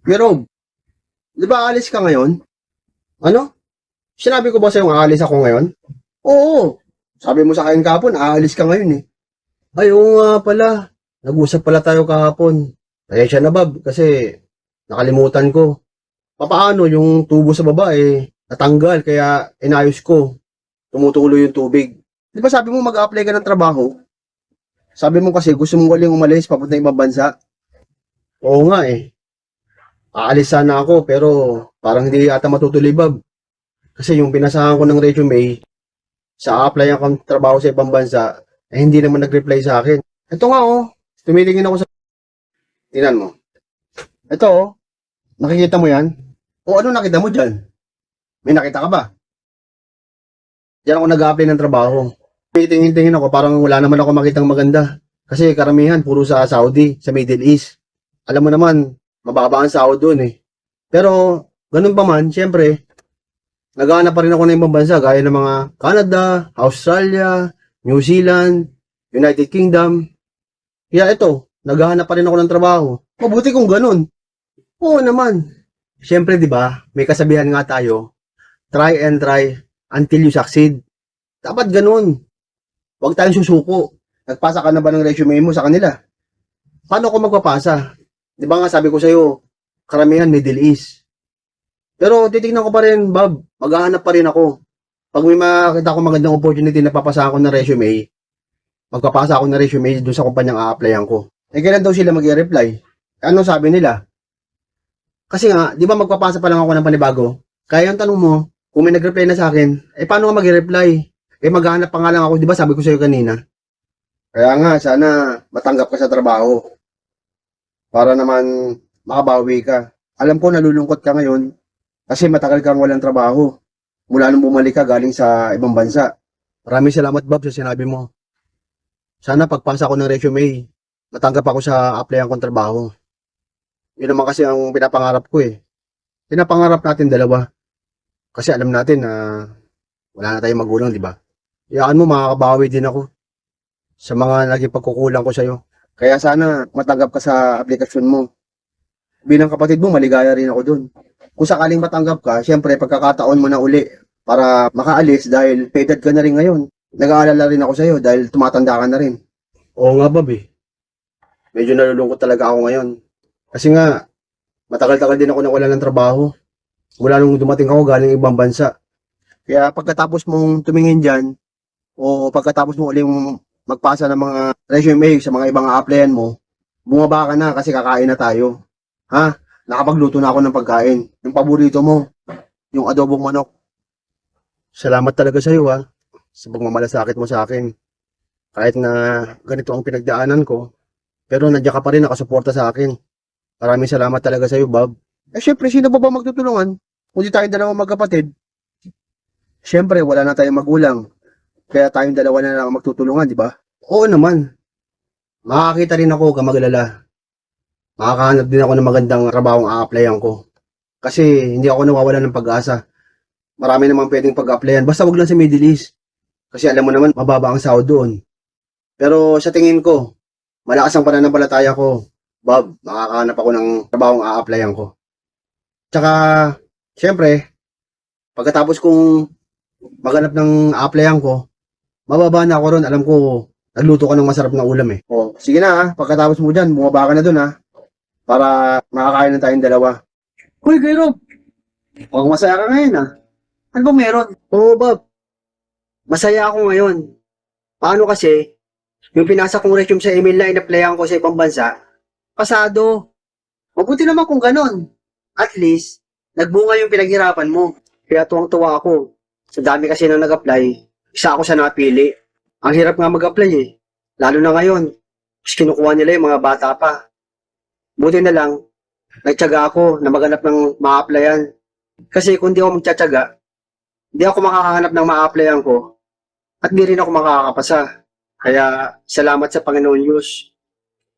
Pero, di ba aalis ka ngayon? Ano? Sinabi ko ba sa'yo aalis ako ngayon? Oo. Sabi mo sa akin kahapon, aalis ka ngayon eh. Ay, oo nga pala. Nag-usap pala tayo kahapon. Pasensya na, Bob, kasi nakalimutan ko. Papaano yung tubo sa baba natanggal, kaya inayos ko. Tumutulo yung tubig. Di ba sabi mo mag-apply ka ng trabaho? Sabi mo kasi gusto mong waling umalis papunta ibang bansa. Oo nga eh. Aalis sana ako pero parang hindi ata matutuloy, Bob. Kasi yung pinasahan ko ng resume sa apply akong trabaho sa ibang bansa, hindi naman nag-reply sa akin. Ito nga oh, tumitingin ako sa... Tingnan mo. Ito oh, nakikita mo yan? O ano nakita mo dyan? May nakita ka ba? Diyan ako nag-apply ng trabaho. Tingin-tingin ako, parang wala naman ako makitang maganda. Kasi karamihan, puro sa Saudi, sa Middle East. Alam mo naman, mababa ang sahod doon eh. Pero, ganun pa man, syempre, naghahanap pa rin ako ng ibang bansa, gaya ng mga Canada, Australia, New Zealand, United Kingdom. Kaya ito, naghahanap pa rin ako ng trabaho. Mabuti kung ganun. Oo naman. Syempre, di ba, may kasabihan nga tayo, try and try until you succeed. Dapat ganun. Huwag tayong susuko. Nagpasa ka na ba ng resume mo sa kanila? Paano ako magpapasa? Di ba nga sabi ko sa'yo, karamihan Middle East. Pero titignan ko pa rin, Bob. Maghahanap pa rin ako. Pag may makakita ko magandang opportunity na papasa ako ng resume, magpapasa ako ng resume doon sa kumpanyang a-applyan ko. Kailan daw sila mag-reply? Ano sabi nila? Kasi nga, di ba magpapasa pa lang ako ng panibago? Kaya yung tanong mo, kung may nag-reply na sa akin, paano ka mag-reply? Maghahanap pa nga lang ako, di ba sabi ko sa'yo kanina? Kaya nga, sana matanggap ka sa trabaho. Para naman makabawi ka. Alam ko nalulungkot ka ngayon kasi matagal kang walang trabaho. Mula nung bumalik ka galing sa ibang bansa. Maraming salamat, Bob, sa sinabi mo. Sana pagpasa ko ng resume, matanggap ako sa applyan kong trabaho. Yun naman kasi ang pinapangarap ko eh. Pinapangarap natin dalawa. Kasi alam natin na wala na tayong magulang, di ba? Iyaan mo, makakabawi din ako sa mga naging pagkukulang ko sa'yo. Kaya sana matanggap ka sa aplikasyon mo. Bilang kapatid mo, maligaya rin ako dun. Kung sakaling matanggap ka, syempre pagkakataon mo na uli para makaalis dahil edad ka na rin ngayon. Nag-aalala rin ako sa'yo dahil tumatanda ka na rin. Oo nga, Bob eh. Medyo nalulungkot talaga ako ngayon. Kasi nga, matagal-tagal din ako nawala ng trabaho. Mula nung dumating ako galing ibang bansa. Kaya pagkatapos mong tumingin dyan, o pagkatapos mo uling magpasa ng mga resume sa mga ibang a-applyan mo, bumaba ka na kasi kakain na tayo. Ha? Nakapagluto na ako ng pagkain. Yung paborito mo, yung adobong manok. Salamat talaga sa iyo ha, sa pagmamalasakit mo sa akin. Kahit na ganito ang pinagdaanan ko, pero nandiyan ka pa rin nakasuporta sa akin. Maraming salamat talaga sa iyo, Bob. Syempre, sino ba magtutulungan? Kung di tayong dalawang magkapatid. Syempre, wala na tayong magulang. Kaya tayong dalawa na lang magtutulungan, di ba? Oo naman. Makakita rin ako, kamagalala. Makakahanap din ako ng magandang trabahong a-applyan ko. Kasi hindi ako nawawalan ng pag-asa. Marami namang pwedeng pag-applyan. Basta wag lang sa Middle East. Kasi alam mo naman, mababa ang sahod doon. Pero sa tingin ko, malakas ang pananampalataya ko. Bob, makakahanap ako ng trabahong a-applyan ko. Tsaka, syempre, pagkatapos kong maghanap ng a-applyan ko, mababa na ako ron. Alam ko, nagluto ka ng masarap na ulam eh. O, sige na ha. Pagkatapos mo dyan, bumaba ka na dun ha. Para makakain na tayong dalawa. Uy, Kuya Rob, mukhang masaya ka ngayon ah. Ano bang meron? Oo, Bob. Masaya ako ngayon. Paano kasi, yung pinasa kong resume sa email na in-applyan ko sa ibang bansa, pasado. Mabuti naman kung ganon. At least, nagbunga yung pinaghirapan mo. Kaya tuwang-tuwa ako. Sa dami kasi nang nag-apply, isa ako sa napili. Ang hirap nga mag-apply eh. Lalo na ngayon, mas kinukuha nila yung mga bata pa. Buti na lang, nagtyaga ako na maghanap ng ma-applyan. Kasi kung di ako magtsatsaga, di ako makakahanap ng ma-applyan ko at di rin ako makakapasa. Kaya salamat sa Panginoon Diyos.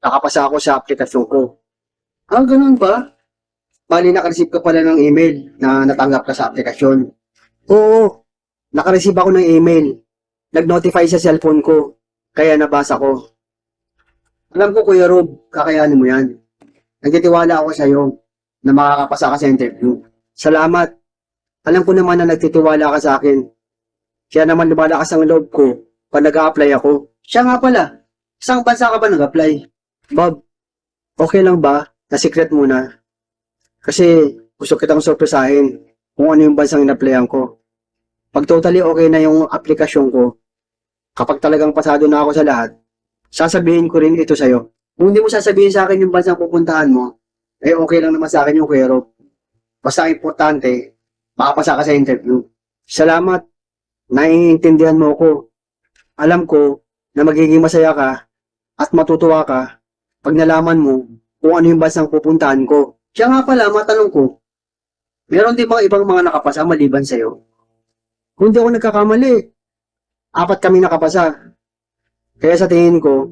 Nakapasa ako sa aplikasyon ko. Ah, ganun ba? Bali, nakareceive ka pala ng email na natanggap ka sa aplikasyon. Oo, nakareceive ako ng email. Nag-notify sa cellphone ko. Kaya nabasa ko. Alam ko, Kuya Rob, kakayanin mo yan. Nagtitiwala ako sa'yo. na makakapasa ka sa interview. Salamat. Alam ko naman na nagtitiwala ka sa akin. Kaya naman lumalakas ang loob ko pag nag-a-apply ako. Siya nga pala, saan bansa ka ba nag-apply? Bob, okay lang ba na secret muna? Kasi gusto kitang sorpresahin kung ano yung bansang in-applyan ko. Pag totally okay na yung aplikasyon ko, kapag talagang pasado na ako sa lahat, sasabihin ko rin ito sa'yo. Kung hindi mo sasabihin sa akin yung bansang pupuntahan mo, eh okay lang naman sa akin yung Kuya Rob. Basta importante, makapasa ka sa interview. Salamat. Naiintindihan mo ko. Alam ko na magiging masaya ka at matutuwa ka pag nalaman mo kung ano yung bansang pupuntahan ko. Siya nga pala, matanong ko, meron din mga ibang mga nakapasa maliban sa'yo? Kung di ako nagkakamali, 4 kami nakapasa. Kaya sa tingin ko,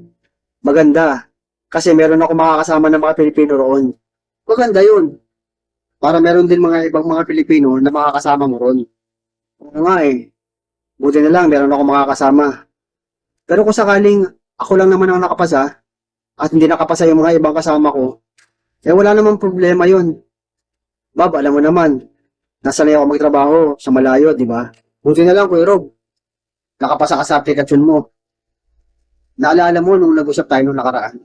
maganda. Kasi meron ako makakasama ng mga Pilipino roon. Maganda yun. Para meron din mga ibang mga Pilipino na makakasama mo roon. Oo nga eh. Buti na lang, meron ako makakasama. Pero kung sakaling ako lang naman ang nakapasa, at hindi nakapasa yung mga ibang kasama ko, eh wala namang problema yun. Bob, alam mo naman, nasanay ako magtrabaho sa malayo, di ba? Buti na lang, Kuya Rob. Nakapasa ka sa aplikasyon mo. Naalala mo nung nag-usap tayo nung nakaraan.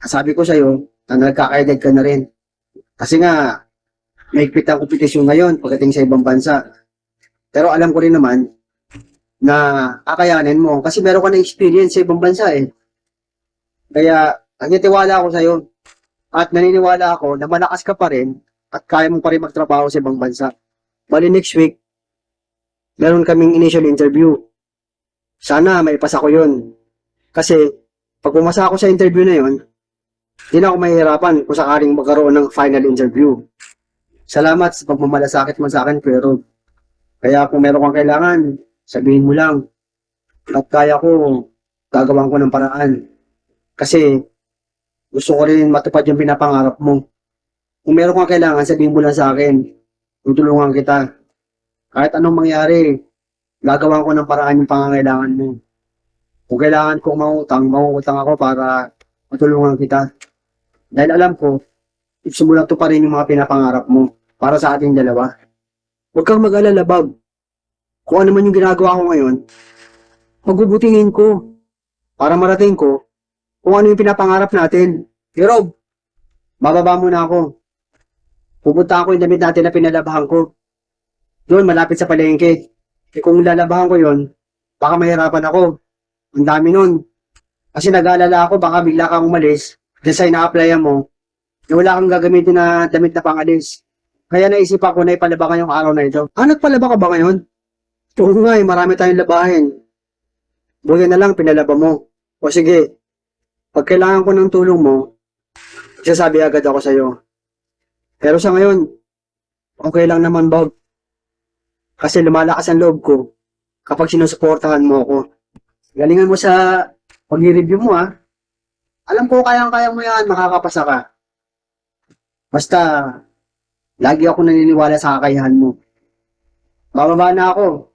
Sabi ko sa'yo na nagkakaedad ka na rin. Kasi nga, mahigpit ang kompetisyon ngayon pagdating sa ibang bansa. Pero alam ko rin naman na kakayanin mo kasi meron ka na experience sa ibang bansa eh. Kaya, nagtitiwala ako sa'yo. At naniniwala ako na malakas ka pa rin at kaya mo pa rin magtrabaho sa ibang bansa. Bali next week, meron kaming initial interview. Sana maipasa ko yun. Kasi, pag pumasa ako sa interview na yun, di na ako mahihirapan kung sakaling magkaroon ng final interview. Salamat sa pagmamalasakit mo sa akin, pero kaya kung meron kang kailangan, sabihin mo lang. At kaya ko, gagawin ko ng paraan. Kasi, gusto ko rin matupad yung pinapangarap mo. Kung meron kang kailangan, sabihin mo lang sa akin. Tutulungan kita. Kahit anong mangyari, gagawin ko ng paraan yung pangangailangan mo. Kung kailangan kong mangutang ako para matulungan kita. Dahil alam ko, gusto mo lang to pa rin yung mga pinapangarap mo para sa ating dalawa. Huwag kang mag-alala, Bob. Kung ano man yung ginagawa ko ngayon, magbubutingin ko para marating ko kung ano yung pinapangarap natin. Rob, bababa muna ako. Pupunta ako yung damit natin na pinalabahan ko. Doon, malapit sa palengke. Eh kung lalabahan ko yon, baka mahirapan ako. Ang dami nun. Kasi nag-aalala ako, baka bigla kang umalis, design na applyan mo, eh wala kang gagamitin na damit na pangalis. Kaya naisipan ko na ipalabakan yung araw na ito. Ah, nagpalaba ka ba ngayon? Oo nga eh, marami tayong labahin. Buti na lang, pinalaba mo. O sige, pag kailangan ko ng tulong mo, sasabi agad ako sa'yo. Pero sa ngayon, okay lang naman, Bob. Kasi lumalakas ang loob ko kapag sinusuportahan mo ako. Galingan mo sa pag-review mo ha. Alam ko kayang-kaya mo yan, makakapasa ka. Basta, lagi ako naniniwala sa kakayahan mo. Bababa na ako.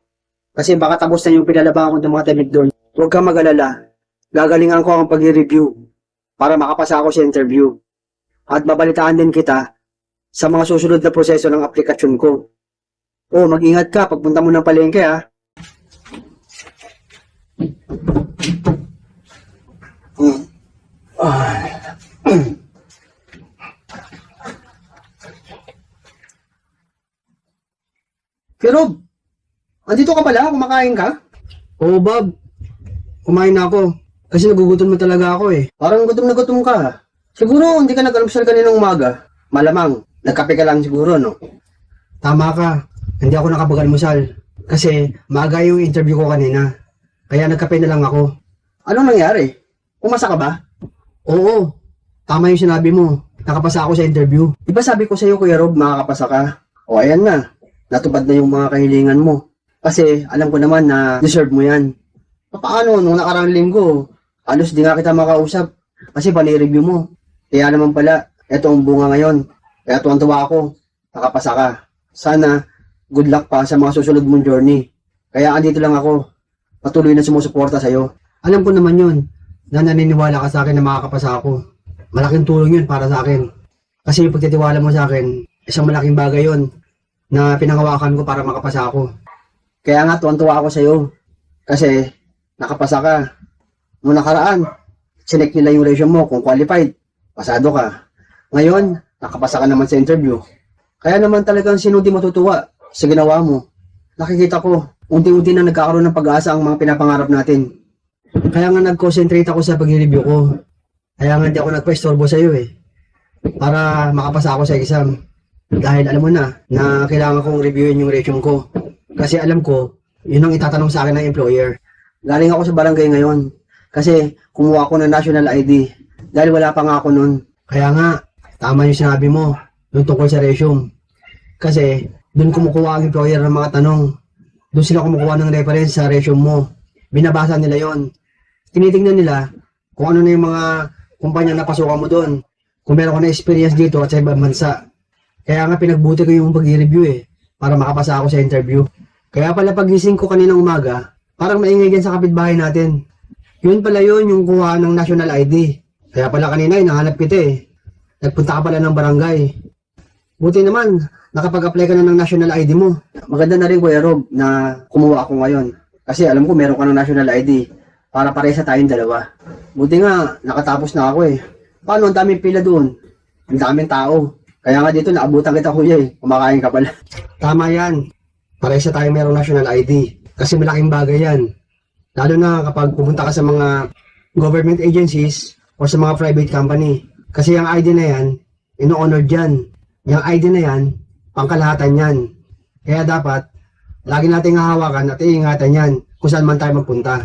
Kasi baka tapos na yung pinalabahan ko ng mga damit doon. Huwag kang mag-alala. Gagalingan ko ang pag-review para makapasa ako sa interview. At babalitaan din kita sa mga susunod na proseso ng aplikasyon ko. Oh, mag-ingat ka pagpunta mo ng palengke ha. Pero, andito ka pala? Kumakain ka? Oo, Bob. Kumain na ako. Kasi nagugutom na talaga ako eh. Parang gutom na gutom ka. Siguro hindi ka nag-almusal kaninang umaga. Malamang, nagkape ka lang siguro, no? Tama ka. Hindi ako nakapag-almusal. Kasi maaga yung interview ko kanina. Kaya nagkape na lang ako. Anong nangyari? Pumasa ka ba? Oo. Tama yung sinabi mo. Nakapasa ako sa interview. Di ba sabi ko sa'yo, Kuya Rob, makakapasa ka? O ayan na. Natupad na yung mga kahilingan mo. Kasi alam ko naman na deserve mo yan. Paano nung nakarang linggo, halos di nga kita makausap kasi pani-review mo. Kaya naman pala, eto ang bunga ngayon. Kaya tuwang-tuwa ako, nakapasa ka. Sana, good luck pa sa mga susunod mong journey. Kaya andito lang ako, patuloy na sumusuporta sa'yo. Alam ko naman yun, na naniniwala ka sa akin na makakapasa ako. Malaking tulong yun para sa akin. Kasi yung pagtitiwala mo sa akin, isang malaking bagay yon na pinangawakan ko para makapasa ako. Kaya nga, tuwan-tuwa ako sa'yo. Kasi, nakapasa ka. Nung nakaraan, sinek nila yung resume mo kung qualified. Pasado ka. Ngayon, nakapasa ka naman sa interview. Kaya naman talagang sino di matutuwa sa ginawa mo. Nakikita ko, unti-unti na nagkakaroon ng pag-asa ang mga pinapangarap natin. Kaya nga nag-concentrate ako sa pag-review ko. Kaya nga hindi ako nagpa-istorbo sa'yo eh. Para makapasa ako sa exam. Dahil alam mo na kailangan kong reviewin yung resume ko. Kasi alam ko, yun ang itatanong sa akin ng employer. Galing ako sa barangay ngayon. Kasi kumuha ako ng national ID. Dahil wala pa nga ako nun. Kaya nga, tama yung sinabi mo. Yung tungkol sa resume. Kasi, doon kumukuha ang employer ng mga tanong. Doon sila kumukuha ng reference sa resume mo. Binabasa nila yon. Tinitingnan nila kung ano na yung mga kumpanya na pasukan mo doon. Kung meron ka na experience dito at sa ibang bansa. Kaya nga pinagbuti ko yung pag-review eh. Para makapasa ako sa interview. Kaya pala pagising ko kaninang umaga, parang maingay dyan sa kapitbahay natin. Yun pala yun yung kuha ng national ID. Kaya pala kanina nahanap kita eh. Nagpunta ka pala ng barangay. Buti naman, nakapag-apply ka na ng national ID mo. Maganda na rin Kuya Rob na kumuha ako ngayon. Kasi alam ko meron ka ng national ID para parehas tayong dalawa. Buti nga, nakatapos na ako eh. Paano ang daming pila doon? Ang daming tao. Kaya nga dito, naabutan kita kuya eh. Kumakain ka pala. Tama yan. Parehas tayong merong national ID. Kasi malaking bagay yan. Lalo na kapag pumunta ka sa mga government agencies o sa mga private company. Kasi yung ID na yan, ino-honor dyan. Yung ID na yan, pangkalahatan yan. Kaya dapat, lagi nating hahawakan at iingatan yan kung saan man tayo magpunta.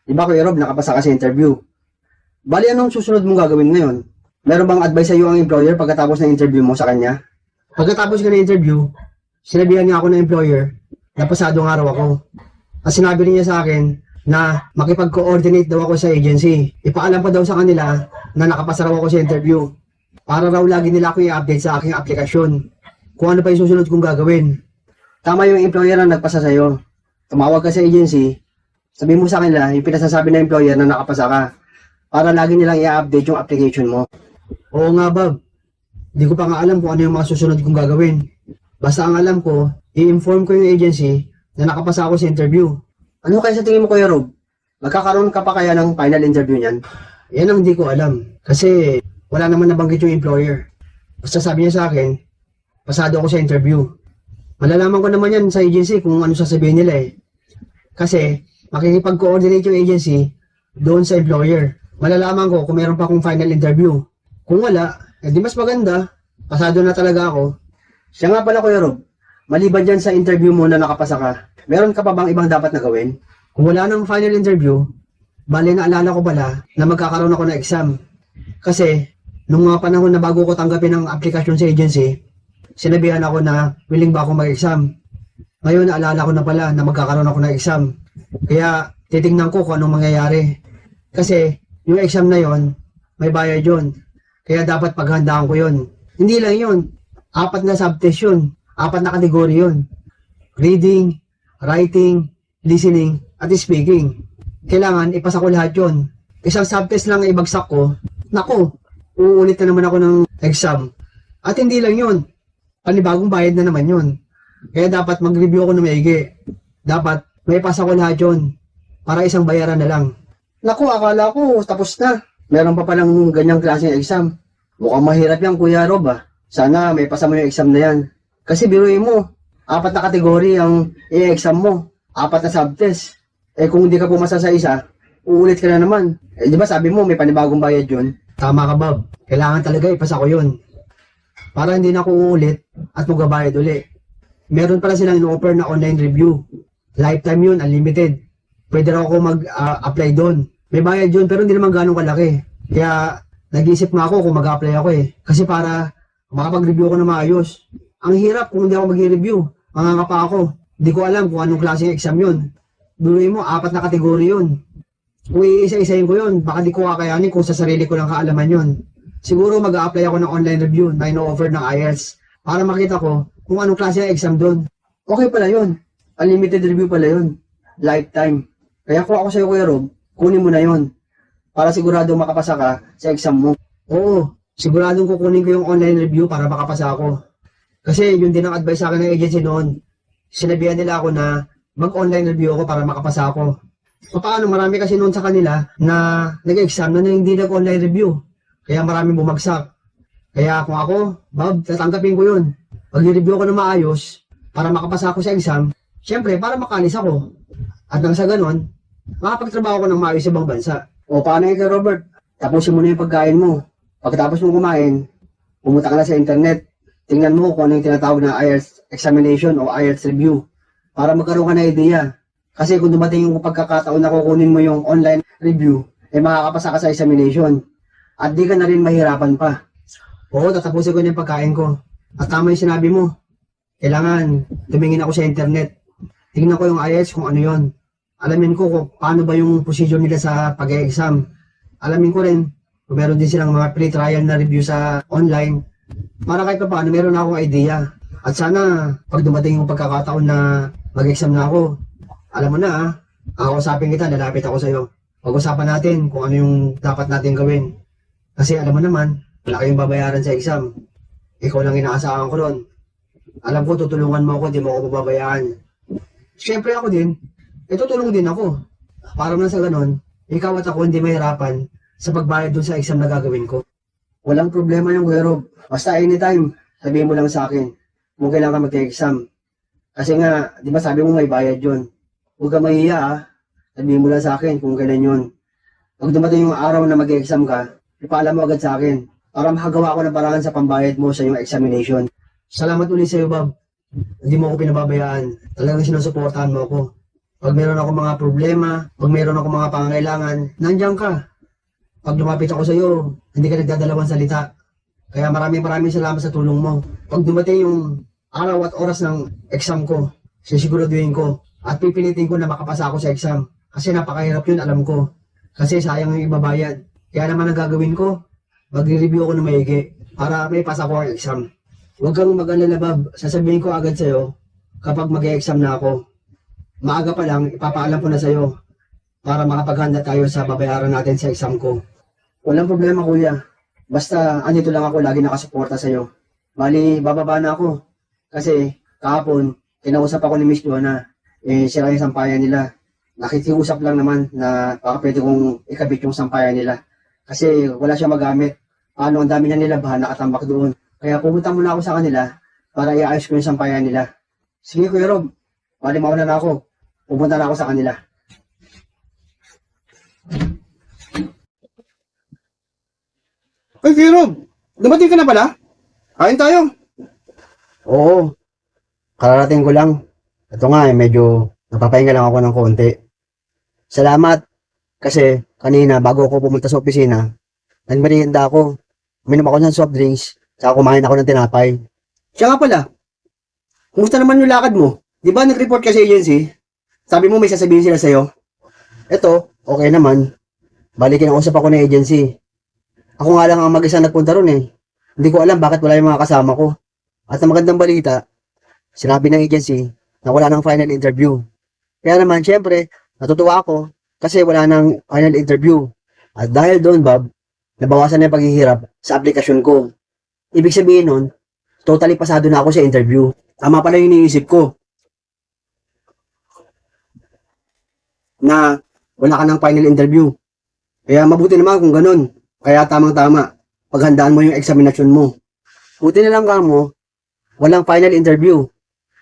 Diba Kuya Rob, nakapasa ka sa interview. Bali, anong susunod mong gagawin ngayon? Meron bang advice sa iyo ang employer pagkatapos ng interview mo sa kanya? Pagkatapos ko ng interview, sinabihan niya ako ng employer na pasadong araw ako. At sinabi niya sa akin na makipag-coordinate daw ako sa agency. Ipaalam pa daw sa kanila na nakapasa raw ako sa interview. Para raw lagi nila ako i-update sa aking aplikasyon. Kung ano pa yung susunod kong gagawin. Tama yung employer na nagpasa sa'yo. Tumawag ka sa agency, sabi mo sa kanila yung pinasasabi ng employer na nakapasa ka. Para lagi nilang i-update yung application mo. Oo nga, Bob. Hindi ko pa nga alam kung ano yung mga susunod kong gagawin. Basta ang alam ko, i-inform ko yung agency na nakapasa ako sa interview. Ano kaya sa tingin mo Kuya Rob? Magkakaroon ka pa kaya ng final interview niyan? Yan ang hindi ko alam. Kasi wala naman nabanggit yung employer. Basta sabi niya sa akin, pasado ako sa interview. Malalaman ko naman yan sa agency kung ano sasabihin nila eh. Kasi makikipag-coordinate yung agency doon sa employer. Malalaman ko kung meron pa akong final interview. Kung wala, di mas maganda. Pasado na talaga ako. Siya nga pala Kuya Rob, maliban dyan sa interview mo na nakapasa ka, meron ka pa bang ibang dapat na gawin? Kung wala nang final interview, bali naalala ko pala na magkakaroon ako ng exam. Kasi, nung mga panahon na bago ko tanggapin ang aplikasyon sa agency, sinabihan ako na willing ba ako mag-exam. Ngayon, naalala ko na pala na magkakaroon ako ng exam. Kaya, titingnan ko kung anong mangyayari. Kasi, yung exam na yon, may bayad yun. Kaya dapat paghandaan ko yun. Hindi lang yun. 4 na subtest yun. 4 na kategory yun. Reading, writing, listening, at speaking. Kailangan ipasa ko lahat yun. Isang subtest lang ibagsak ko. Naku, uulit na naman ako ng exam. At hindi lang yun. Panibagong bayad na naman yun. Kaya dapat mag-review ako ng maigi. Dapat may pasa ko lahat yun. Para isang bayaran na lang. Naku, akala ko tapos na. Meron pa palang ganyang klaseng exam. Mukhang mahirap yan Kuya Rob ah. Sana may pasa mo yung exam na yan. Kasi biruin mo, 4 na kategory ang i-exam mo. 4 na subtest. Eh kung hindi ka pumasa sa isa, uulit ka na naman. Eh di ba sabi mo may panibagong bayad yun? Tama ka Bob. Kailangan talaga ipasa ko yun. Para hindi na ako uulit at magbabayad uli. Meron pala silang in-offer na online review. Lifetime yun, unlimited. Pwede raw ako mag-apply doon. May bayad yun pero hindi naman ganun kalaki. Kaya nag-iisip nga ako kung mag-apply ako eh. Kasi para makapag-review ako na maayos. Ang hirap kung hindi ako mag-review. Mangangapa ako. Hindi ko alam kung anong klaseng exam yun. Duloy mo, 4 na kategory yun. Kung iisa-isayin ko yun, baka di ko kakayanin kung sa sarili ko lang kaalaman yun. Siguro mag-a-apply ako ng online review na ino-offer ng IELTS para makita ko kung anong klaseng exam doon. Okay pala yun. Unlimited review pala yun. Lifetime. Kaya kung ako sa'yo Kuya Rob, kunin mo na yun. Para sigurado makapasa ka sa exam mo. Oo, Siguradong kukunin ko yung online review para makapasa ako. Kasi yun din ang advice sa akin ng agency noon. Sinabihan nila ako na mag-online review ako para makapasa ako. So paano, marami kasi noon sa kanila na nag-exam na hindi nag-online review. Kaya maraming bumagsak. Kaya kung ako, Bob, tatanggapin ko yun. Pag-review ko na maayos para makapasa ako sa exam, syempre para makalis ako. At nang sa ganon, makapagtrabaho ko ng maayos sa ibang bansa. O paano yun kay Robert? Tapusin mo na yung pagkain mo. Pagkatapos mo kumain, pumunta ka na sa internet. Tingnan mo kung ano yung tinatawag na IELTS examination o IELTS review para magkaroon ka na idea. Kasi kung dumating yung pagkakataon na kukunin mo yung online review, eh makakapasa ka sa examination. At di ka na rin mahirapan pa. Oo, tatapusin ko na yung pagkain ko. At tama yung sinabi mo. Kailangan tumingin ako sa internet. Tingnan ko yung IELTS kung ano yon. Alamin ko kung paano ba yung procedure nila sa pag-exam. Alamin ko rin kung meron din silang mga pre-trial na review sa online. Para kahit pa paano, meron na akong idea. At sana, pag dumating yung pagkakataon na mag-exam na ako, alam mo na kausapin kita, lalapit ako sa'yo. Pag-usapan natin kung ano yung dapat natin gawin. Kasi alam mo naman, wala kayong babayaran sa exam. Ikaw lang inaasahan ko nun. Alam ko, tutulungan mo ako, di mo ako babayaan. Siyempre ako din, tutulong din ako. Para man sa ganon, ikaw at ako hindi mahirapan sa pagbayad dun sa exam na gagawin ko. Walang problema yung Kuya Rob. Basta anytime, sabihin mo lang sa akin kung kailangan ka mag-exam. Kasi nga, di ba sabi mo may bayad yun. Huwag ka mahiya sabihin mo lang sa akin kung kailan yun. Pag dumating yung araw na mag-exam ka, ipaalam mo agad sa akin para makagawa ko ng paraan sa pambayad mo sa iyong examination. Salamat ulit sa iyo, Bob. Hindi mo ako pinababayaan. Talagang sinusuportahan mo ako. Pag meron ako mga problema, pag meron ako mga pangangailangan, nandiyan ka. Pag lumapit ako sa iyo, hindi ka nagdadalawang salita. Kaya maraming salamat sa tulong mo. Pag dumating yung araw at oras ng exam ko, sisiguraduhin ko at pipilitin ko na makapasa ako sa exam. Kasi napakahirap yun, alam ko. Kasi sayang yung ibabayad. Kaya naman ang gagawin ko, magre-review ako ng maigi para may pasa ko ang exam. Huwag kang mag-alala, Bob. Sasabihin ko agad sa'yo kapag mag-exam na ako. Maaga pa lang, ipapaalam ko na sa'yo para makapaghanda tayo sa babayaran natin sa exam ko. Walang problema, kuya. Basta andito lang ako, lagi nakasuporta sa'yo. Bali, bababa na ako. Kasi kahapon, kinausap ako ni Miss Joanna. Sira yung sampayan nila. Nakikiusap lang naman na baka pwede kong ikabit yung sampayan nila. Kasi wala siya magamit. Ang dami na nila bahan nakatambak doon. Kaya pumunta muna ako sa kanila para iayos ko yung sampayan nila. Sige, Kuya Rob. Bali, mauna na ako. Pupunta na ako sa kanila. Ay, Kuya Rob, dumating ka na pala? Kain tayo. Oo, kararating ko lang. Ito nga medyo napapahinga lang ako ng konti. Salamat. Kasi kanina bago ako pumunta sa opisina, nagmerienda ako. Uminom ako ng soft drinks, saka kumain ako ng tinapay. Siya nga pala, kumusta naman yung lakad mo? Di ba nag-report ka sa agency? Sabi mo may sasabihin sila sa'yo? Ito, okay naman. Balikin ang usap ako ng agency. Ako nga lang ang mag-isa nagpunta ron eh. Hindi ko alam bakit wala yung mga kasama ko. At ang magandang balita, sinabi ng agency na wala ng final interview. Kaya naman, syempre, natutuwa ako kasi wala ng final interview. At dahil doon, Bob, nabawasan na yung paghihirap sa aplikasyon ko. Ibig sabihin nun, totally pasado na ako sa interview. Tama pala yung iniisip ko. Na wala ka ng final interview. Kaya mabuti naman kung ganun. Kaya tamang-tama, paghandaan mo yung examination mo. Buti na lang ka mo, walang final interview.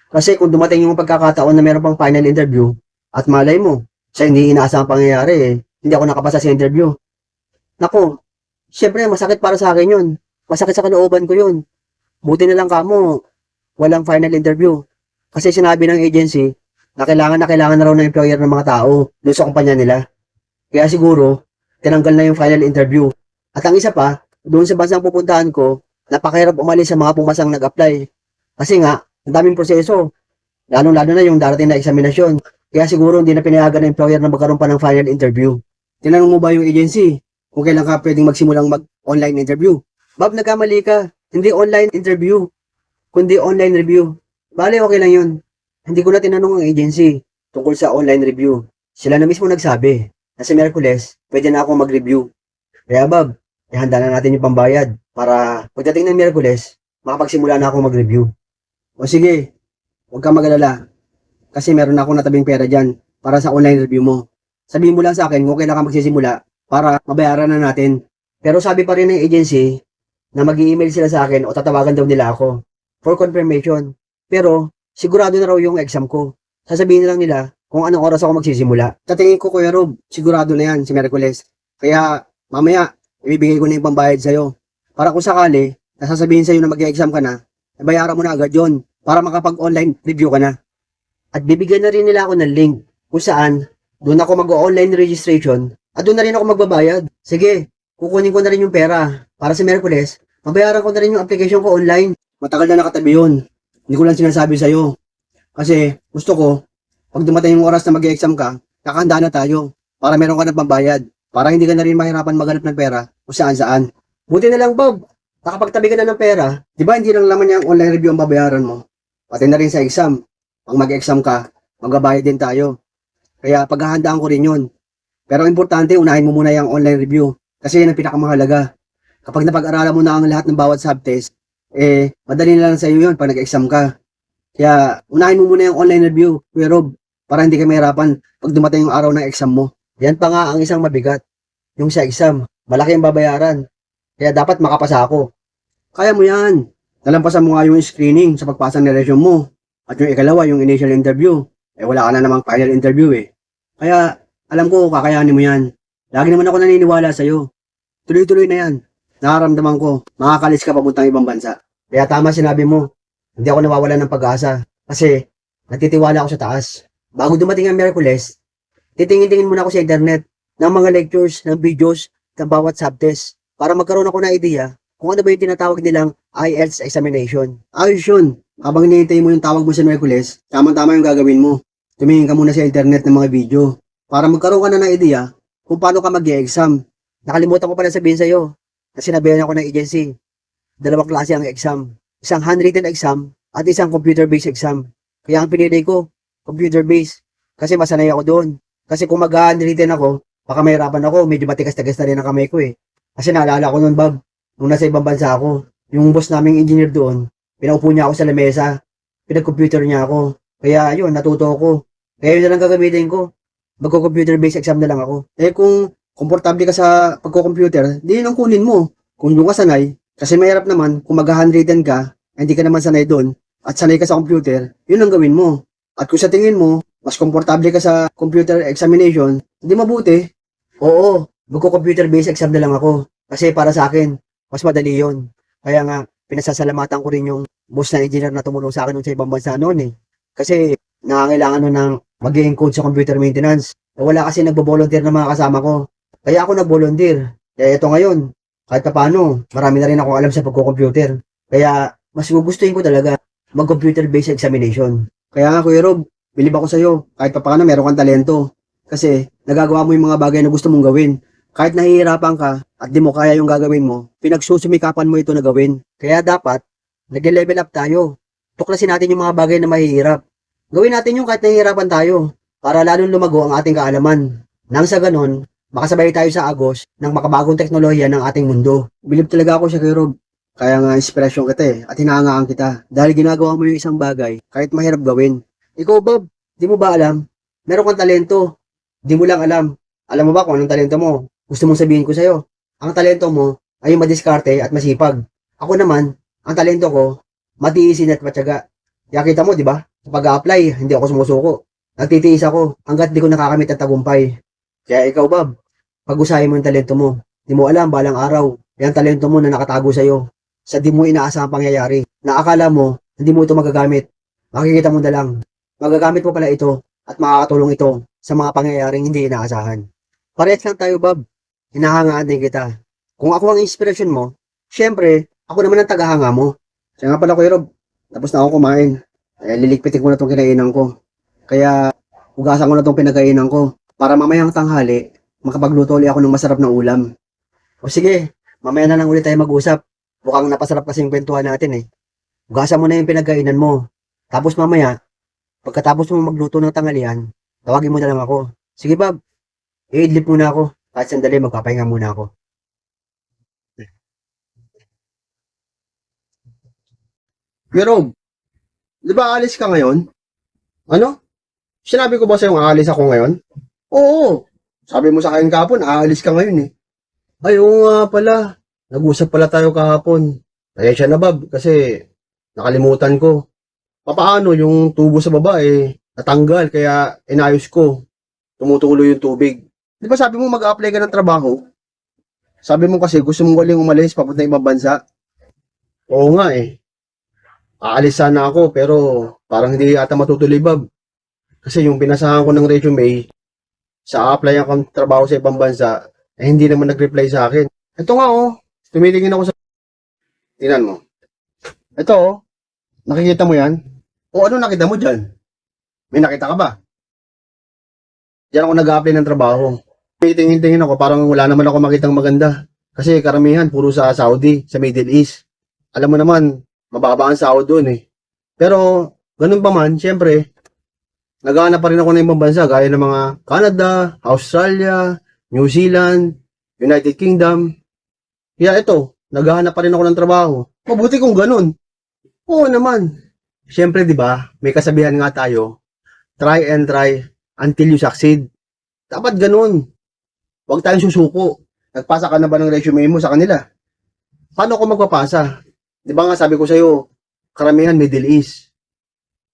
Kasi kung dumating yung pagkakataon na meron pang final interview, at malay mo, sa hindi inaasang pangyayari hindi ako nakapasa sa interview. Naku, syempre masakit para sa akin yun. Masakit sa kalooban ko yun. Buti na lang ka mo, walang final interview. Kasi sinabi ng agency, na kailangan na raw ng employer ng mga tao doon sa kumpanya nila. Kaya siguro, tinanggal na yung final interview. At ang isa pa, doon sa bansang pupuntahan ko, napakahirap umalis sa mga pumasang nag-apply. Kasi nga, ang daming proseso. Lalo-lalo na yung darating na eksaminasyon. Kaya siguro hindi na pinayagan ng employer na magkaroon pa ng final interview. Tinanong mo ba yung agency kung kailan ka pwedeng magsimulang mag-online interview? Bob, nagkamali ka. Hindi online interview, kundi online review. Bale, okay lang yun. Hindi ko na tinanong ang agency tungkol sa online review. Sila na mismo nagsabi na sa Miyerkules, pwede na ako mag-review. Kaya Bob, ihanda na natin yung pambayad para pagdating ng Miyerkules, makapagsimula na ako mag-review. O sige, huwag kang mag-alala kasi meron na akong natabing pera dyan para sa online review mo. Sabihin mo lang sa akin kung kailan ka magsisimula para mabayaran na natin. Pero sabi pa rin ng agency na mag-i-email sila sa akin o tatawagan daw nila ako for confirmation. Pero sigurado na raw yung exam ko. Sasabihin na lang nila kung anong oras ako magsisimula. Sa tingin ko, Kuya Rob, sigurado na yan si Miyerkules. Kaya mamaya, ibibigay ko na yung pambayad sa'yo. Para kung sakali, nasasabihin sa'yo na mag-exam ka na, bayaran mo na agad yon para makapag-online review ka na. At bibigyan na rin nila ako ng link kung saan doon ako mag-online registration at doon na rin ako magbabayad. Sige, kukunin ko na rin yung pera para sa Miyerkules, mabayaran ko na rin yung application ko online. Matagal na nakatabi yun. Hindi ko lang sinasabi sa'yo. Kasi gusto ko, pag dumating yung oras na mag-exam ka, kakahanda na tayo para meron ka ng pambayad. Para hindi ka na rin mahirapan maghanap ng pera kung saan-saan. Buti na lang, Bob. Nakapagtabi ka na ng pera. Di ba hindi lang naman yung online review ang babayaran mo? Pati na rin sa exam. Pag mag-exam ka, magbabayad din tayo. Kaya paghahandaan ko rin yun. Pero importante, unahin mo muna yung online review. Kasi yun ang pinakamahalaga. Kapag napag-aralan mo na ang lahat ng bawat subtest, madali na lang sa iyo yun pag nag-exam ka. Kaya unahin mo muna yung online review, Kuya Rob, para hindi ka mahirapan pag dumating yung araw ng exam mo. Yan pa nga ang isang mabigat. Yung sa exam, malaki ang babayaran. Kaya dapat makapasa ako. Kaya mo yan. Nalampasan mo nga yung screening sa pagpasa ng resume mo. At yung ikalawa, yung initial interview. Wala ka na namang final interview Kaya, alam ko, kakayanin mo yan. Lagi naman ako naniniwala sa'yo. Tuloy-tuloy na yan. Nakaramdaman ko, makakalis ka papuntang ibang bansa. Kaya tama sinabi mo, hindi ako nawawalan ng pag-asa. Kasi, nagtitiwala ako sa taas. Bago dumating ang Miyerkules, titingin-tingin muna ako sa internet ng mga lectures, ng videos, ng bawat subtest para magkaroon ako ng idea kung ano ba yung tinatawag nilang IELTS examination. Ayos yun. Habang hinihintay mo yung tawag mo sa Miyerkules, tamang-tama yung gagawin mo. Tumingin ka muna sa internet ng mga video para magkaroon ka na ng idea kung paano ka mag-e-exam. Nakalimutan ko pala sabihin sa'yo na sinabihan ako ng agency. Dalawang klase ang exam. Isang handwritten exam at isang computer-based exam. Kaya ang pinili ko, computer-based. Kasi masanay ako doon. Kasi kung mag-handwritten ako, baka mahirapan ako. Medyo matigas-tigas na rin ang kamay ko Kasi naalala ko noon, Bob, nung nasa ibang bansa ako, yung boss naming engineer doon, pinaupo niya ako sa lamesa, pinag-computer niya ako. Kaya yun, natuto ako. Kaya yun na lang gagamitin ko. Magko-computer-based exam na lang ako. Kung komportable ka sa pagko-computer, di yun ang kunin mo. Kung doon ka sanay, kasi mahirap naman kung mag-handwritten ka, hindi ka naman sanay doon, at sanay ka sa computer, yun ang gawin mo. At kung sa tingin mo, mas komportable ka sa computer examination, hindi mabuti. Oo, magko-computer-based exam na lang ako. Kasi para sa akin, mas madali yun. Kaya nga, pinasasalamatan ko rin yung boss na engineer na tumulong sa akin sa ibang bansa noon Kasi nangangailangan nun ng mag-encode sa computer maintenance. Wala kasi nagbo-volunteer na mga kasama ko. Kaya ako nag-volunteer. Kaya ito ngayon, kahit paano, marami na rin ako alam sa pagko-computer. Kaya mas gugustuhin ko talaga mag-computer-based examination. Kaya nga Kuya Rob, bilib ako sa'yo. Kahit paano meron kang talento. Kasi nagagawa mo yung mga bagay na gusto mong gawin. Kahit nahihirapan ka at di mo kaya yung gagawin mo, pinagsusumikapan mo ito na gawin. Kaya dapat, nag-level up tayo. Tuklasin natin yung mga bagay na mahihirap. Gawin natin yung kahit nahihirapan tayo para lalong lumago ang ating kaalaman. Nang sa ganon, makasabay tayo sa agos ng makabagong teknolohiya ng ating mundo. Bilib talaga ako sa Kuya Rob. Kaya nga inspirasyon kita at hinahangaan kita dahil ginagawa mo yung isang bagay kahit mahirap gawin. Ikaw Bob, di mo ba alam? Meron kang talento. Di mo lang alam. Alam mo ba kung anong talento mo? Gusto mong sabihin ko sa'yo. Ang talento mo ay yung madiskarte at masipag. Ako naman, ang talento ko, matiisin at matyaga. Kaya kita mo, di ba? Sa pag-a-apply, hindi ako sumusuko. Nagtitiis ako hanggat di ko nakakamit ang tagumpay. Kaya ikaw, Bob, pag-usahin mo yung talento mo. Di mo alam, balang araw, yung talento mo na nakatago sa'yo sa di mo inaasahang pangyayari na akala mo, hindi mo ito magagamit. Makikita mo na lang. Magagamit mo pala ito at makakatulong ito sa mga pangyayaring hindi inaasahan. Parehas lang tayo, Bob. Hinahangaan din kita. Kung ako ang inspirasyon mo, syempre, ako naman ang tagahanga mo. Kaya nga pala, Kuya Rob, tapos na ako kumain. Liligpitin ko na itong kinainan ko. Kaya, hugasan ko na itong pinagkainan ko para mamayang tanghali, makapagluto ulit ako ng masarap na ulam. O sige, mamaya na lang ulit tayo mag-usap. Mukhang napasarap kasi yung kwentuhan natin Hugasan mo na yung pinagkainan mo. Tapos mamaya, pagkatapos mo magluto ng tanghalian, tawagin mo na lang ako. Sige, Bob, i-idlip muna ako. Kahit sandali, magpapahinga muna ako. Pero, di ba aalis ka ngayon? Ano? Sinabi ko ba sa'yo aalis ako ngayon? Oo. Sabi mo sa akin kahapon, aalis ka ngayon eh. Ay, oo nga pala. Nag-usap pala tayo kahapon. Pasensya na, Bob, kasi nakalimutan ko. Papaano yung tubo sa baba natanggal, kaya inayos ko. Tumutulo yung tubig. Di ba sabi mo mag-apply ka ng trabaho? Sabi mo kasi gusto mong galing umalis papunta ibang bansa. Oo nga eh. Aalis sana ako pero parang hindi ata matutuloy, Bob. Kasi yung pinasahan ko ng resume sa apply akong trabaho sa ibang bansa, hindi naman nag-reply sa akin. Ito nga oh, tumitingin ako sa... Tingnan mo. Ito oh, nakikita mo yan? O ano nakita mo dyan? May nakita ka ba? Diyan ako nag-apply ng trabaho. Tingin-tingin ako, parang wala naman ako makitang maganda. Kasi karamihan, puro sa Saudi, sa Middle East. Alam mo naman, mababa ang sahod doon eh. Pero, ganun pa man, syempre, naghahanap pa rin ako ng ibang bansa, gaya ng mga Canada, Australia, New Zealand, United Kingdom. Kaya ito, naghahanap pa rin ako ng trabaho. Mabuti kung ganun. Oo naman. Syempre, di ba, may kasabihan nga tayo, try and try until you succeed. Dapat ganun. Huwag tayong susuko. Nagpasa ka na ba ng resume mo sa kanila? Paano ako magpapasa? Di ba nga sabi ko sa'yo, karamihan Middle East.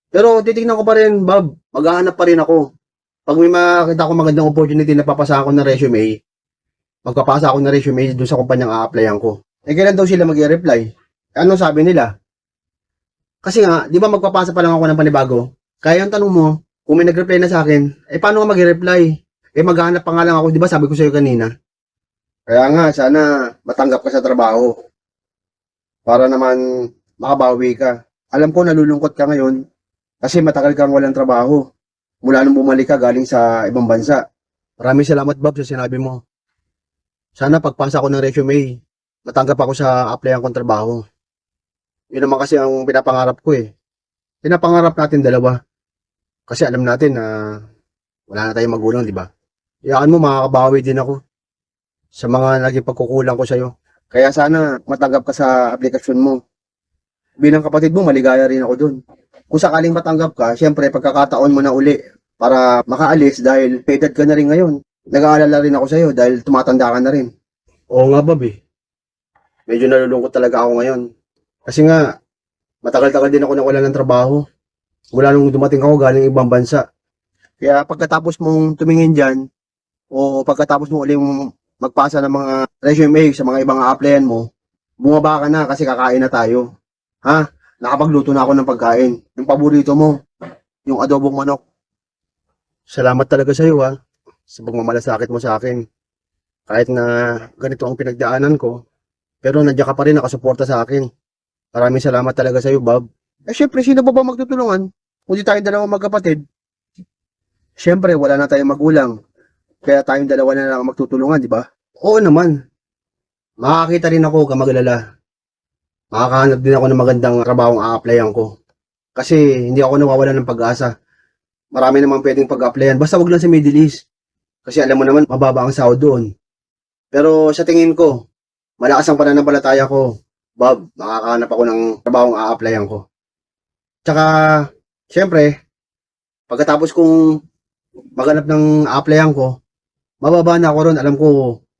Pero titignan ko pa rin, Bob. Maghahanap pa rin ako. Pag may makita ko magandang opportunity na papasa ako ng resume, magpapasa ako ng resume doon sa kumpanyang a-applyan ko. Kailan daw sila mag-i-reply? Ano sabi nila? Kasi nga, di ba magpapasa pa lang ako ng panibago? Kaya yung tanong mo, kung may nag-reply na sa akin, paano nga mag-i-reply? Maghahanap pa nga lang ako, di ba sabi ko sa'yo kanina? Kaya nga, sana matanggap ka sa trabaho. Para naman makabawi ka. Alam ko nalulungkot ka ngayon kasi matagal kang walang trabaho. Mula nung bumalik ka galing sa ibang bansa. Maraming salamat, Bob, sa sinabi mo. Sana pagpasa ko ng resume, matanggap ako sa applyan kong trabaho. Yun naman kasi ang pinapangarap ko eh. Pinapangarap natin dalawa. Kasi alam natin na wala na tayong magulang, di ba? Iyaan mo, makakabawi din ako sa mga naging pagkukulang ko sa'yo. Kaya sana matanggap ka sa aplikasyon mo. Bilang kapatid mo, maligaya rin ako dun. Kung sakaling matanggap ka, syempre pagkakataon mo na uli para makaalis dahil edad ka na rin ngayon. Nag-aalala rin ako sa'yo dahil tumatanda ka na rin. Oo nga, Bob eh. Medyo nalulungkot talaga ako ngayon. Kasi nga, matagal-tagal din ako nawala ng trabaho. Mula nung dumating ako galing ibang bansa. Kaya pagkatapos mong tumingin dyan, o pagkatapos mo uling magpasa ng mga resume sa mga ibang applyan mo, bumaba ka na kasi kakain na tayo. Ha? Nakapagluto na ako ng pagkain. Yung paborito mo, yung adobong manok. Salamat talaga sa iyo ha, sa pagmamalasakit mo sa akin. Kahit na ganito ang pinagdaanan ko, pero nandiyan ka pa rin nakasuporta sa akin. Maraming salamat talaga sa iyo, Bob. Syempre, sino ba magtutulungan? Kung di tayong dalawa magkapatid. Syempre, wala na tayong magulang. Kaya tayong dalawa na lang magtutulungan, di ba? Oo naman. Makakita rin ako, kamagalala. Makakahanap din ako ng magandang trabahong a-applyan ko. Kasi hindi ako nawawala ng pag-asa. Marami namang pwedeng pag-applyan. Basta wag lang sa Middle East. Kasi alam mo naman, mababa ang sahod doon. Pero sa tingin ko, malakas ang pananampalataya ko. Bob, makakahanap ako ng trabahong a-applyan ko. Tsaka, syempre, pagkatapos kong maghanap ng a-applyan ko, mababa na ako ron. Alam ko,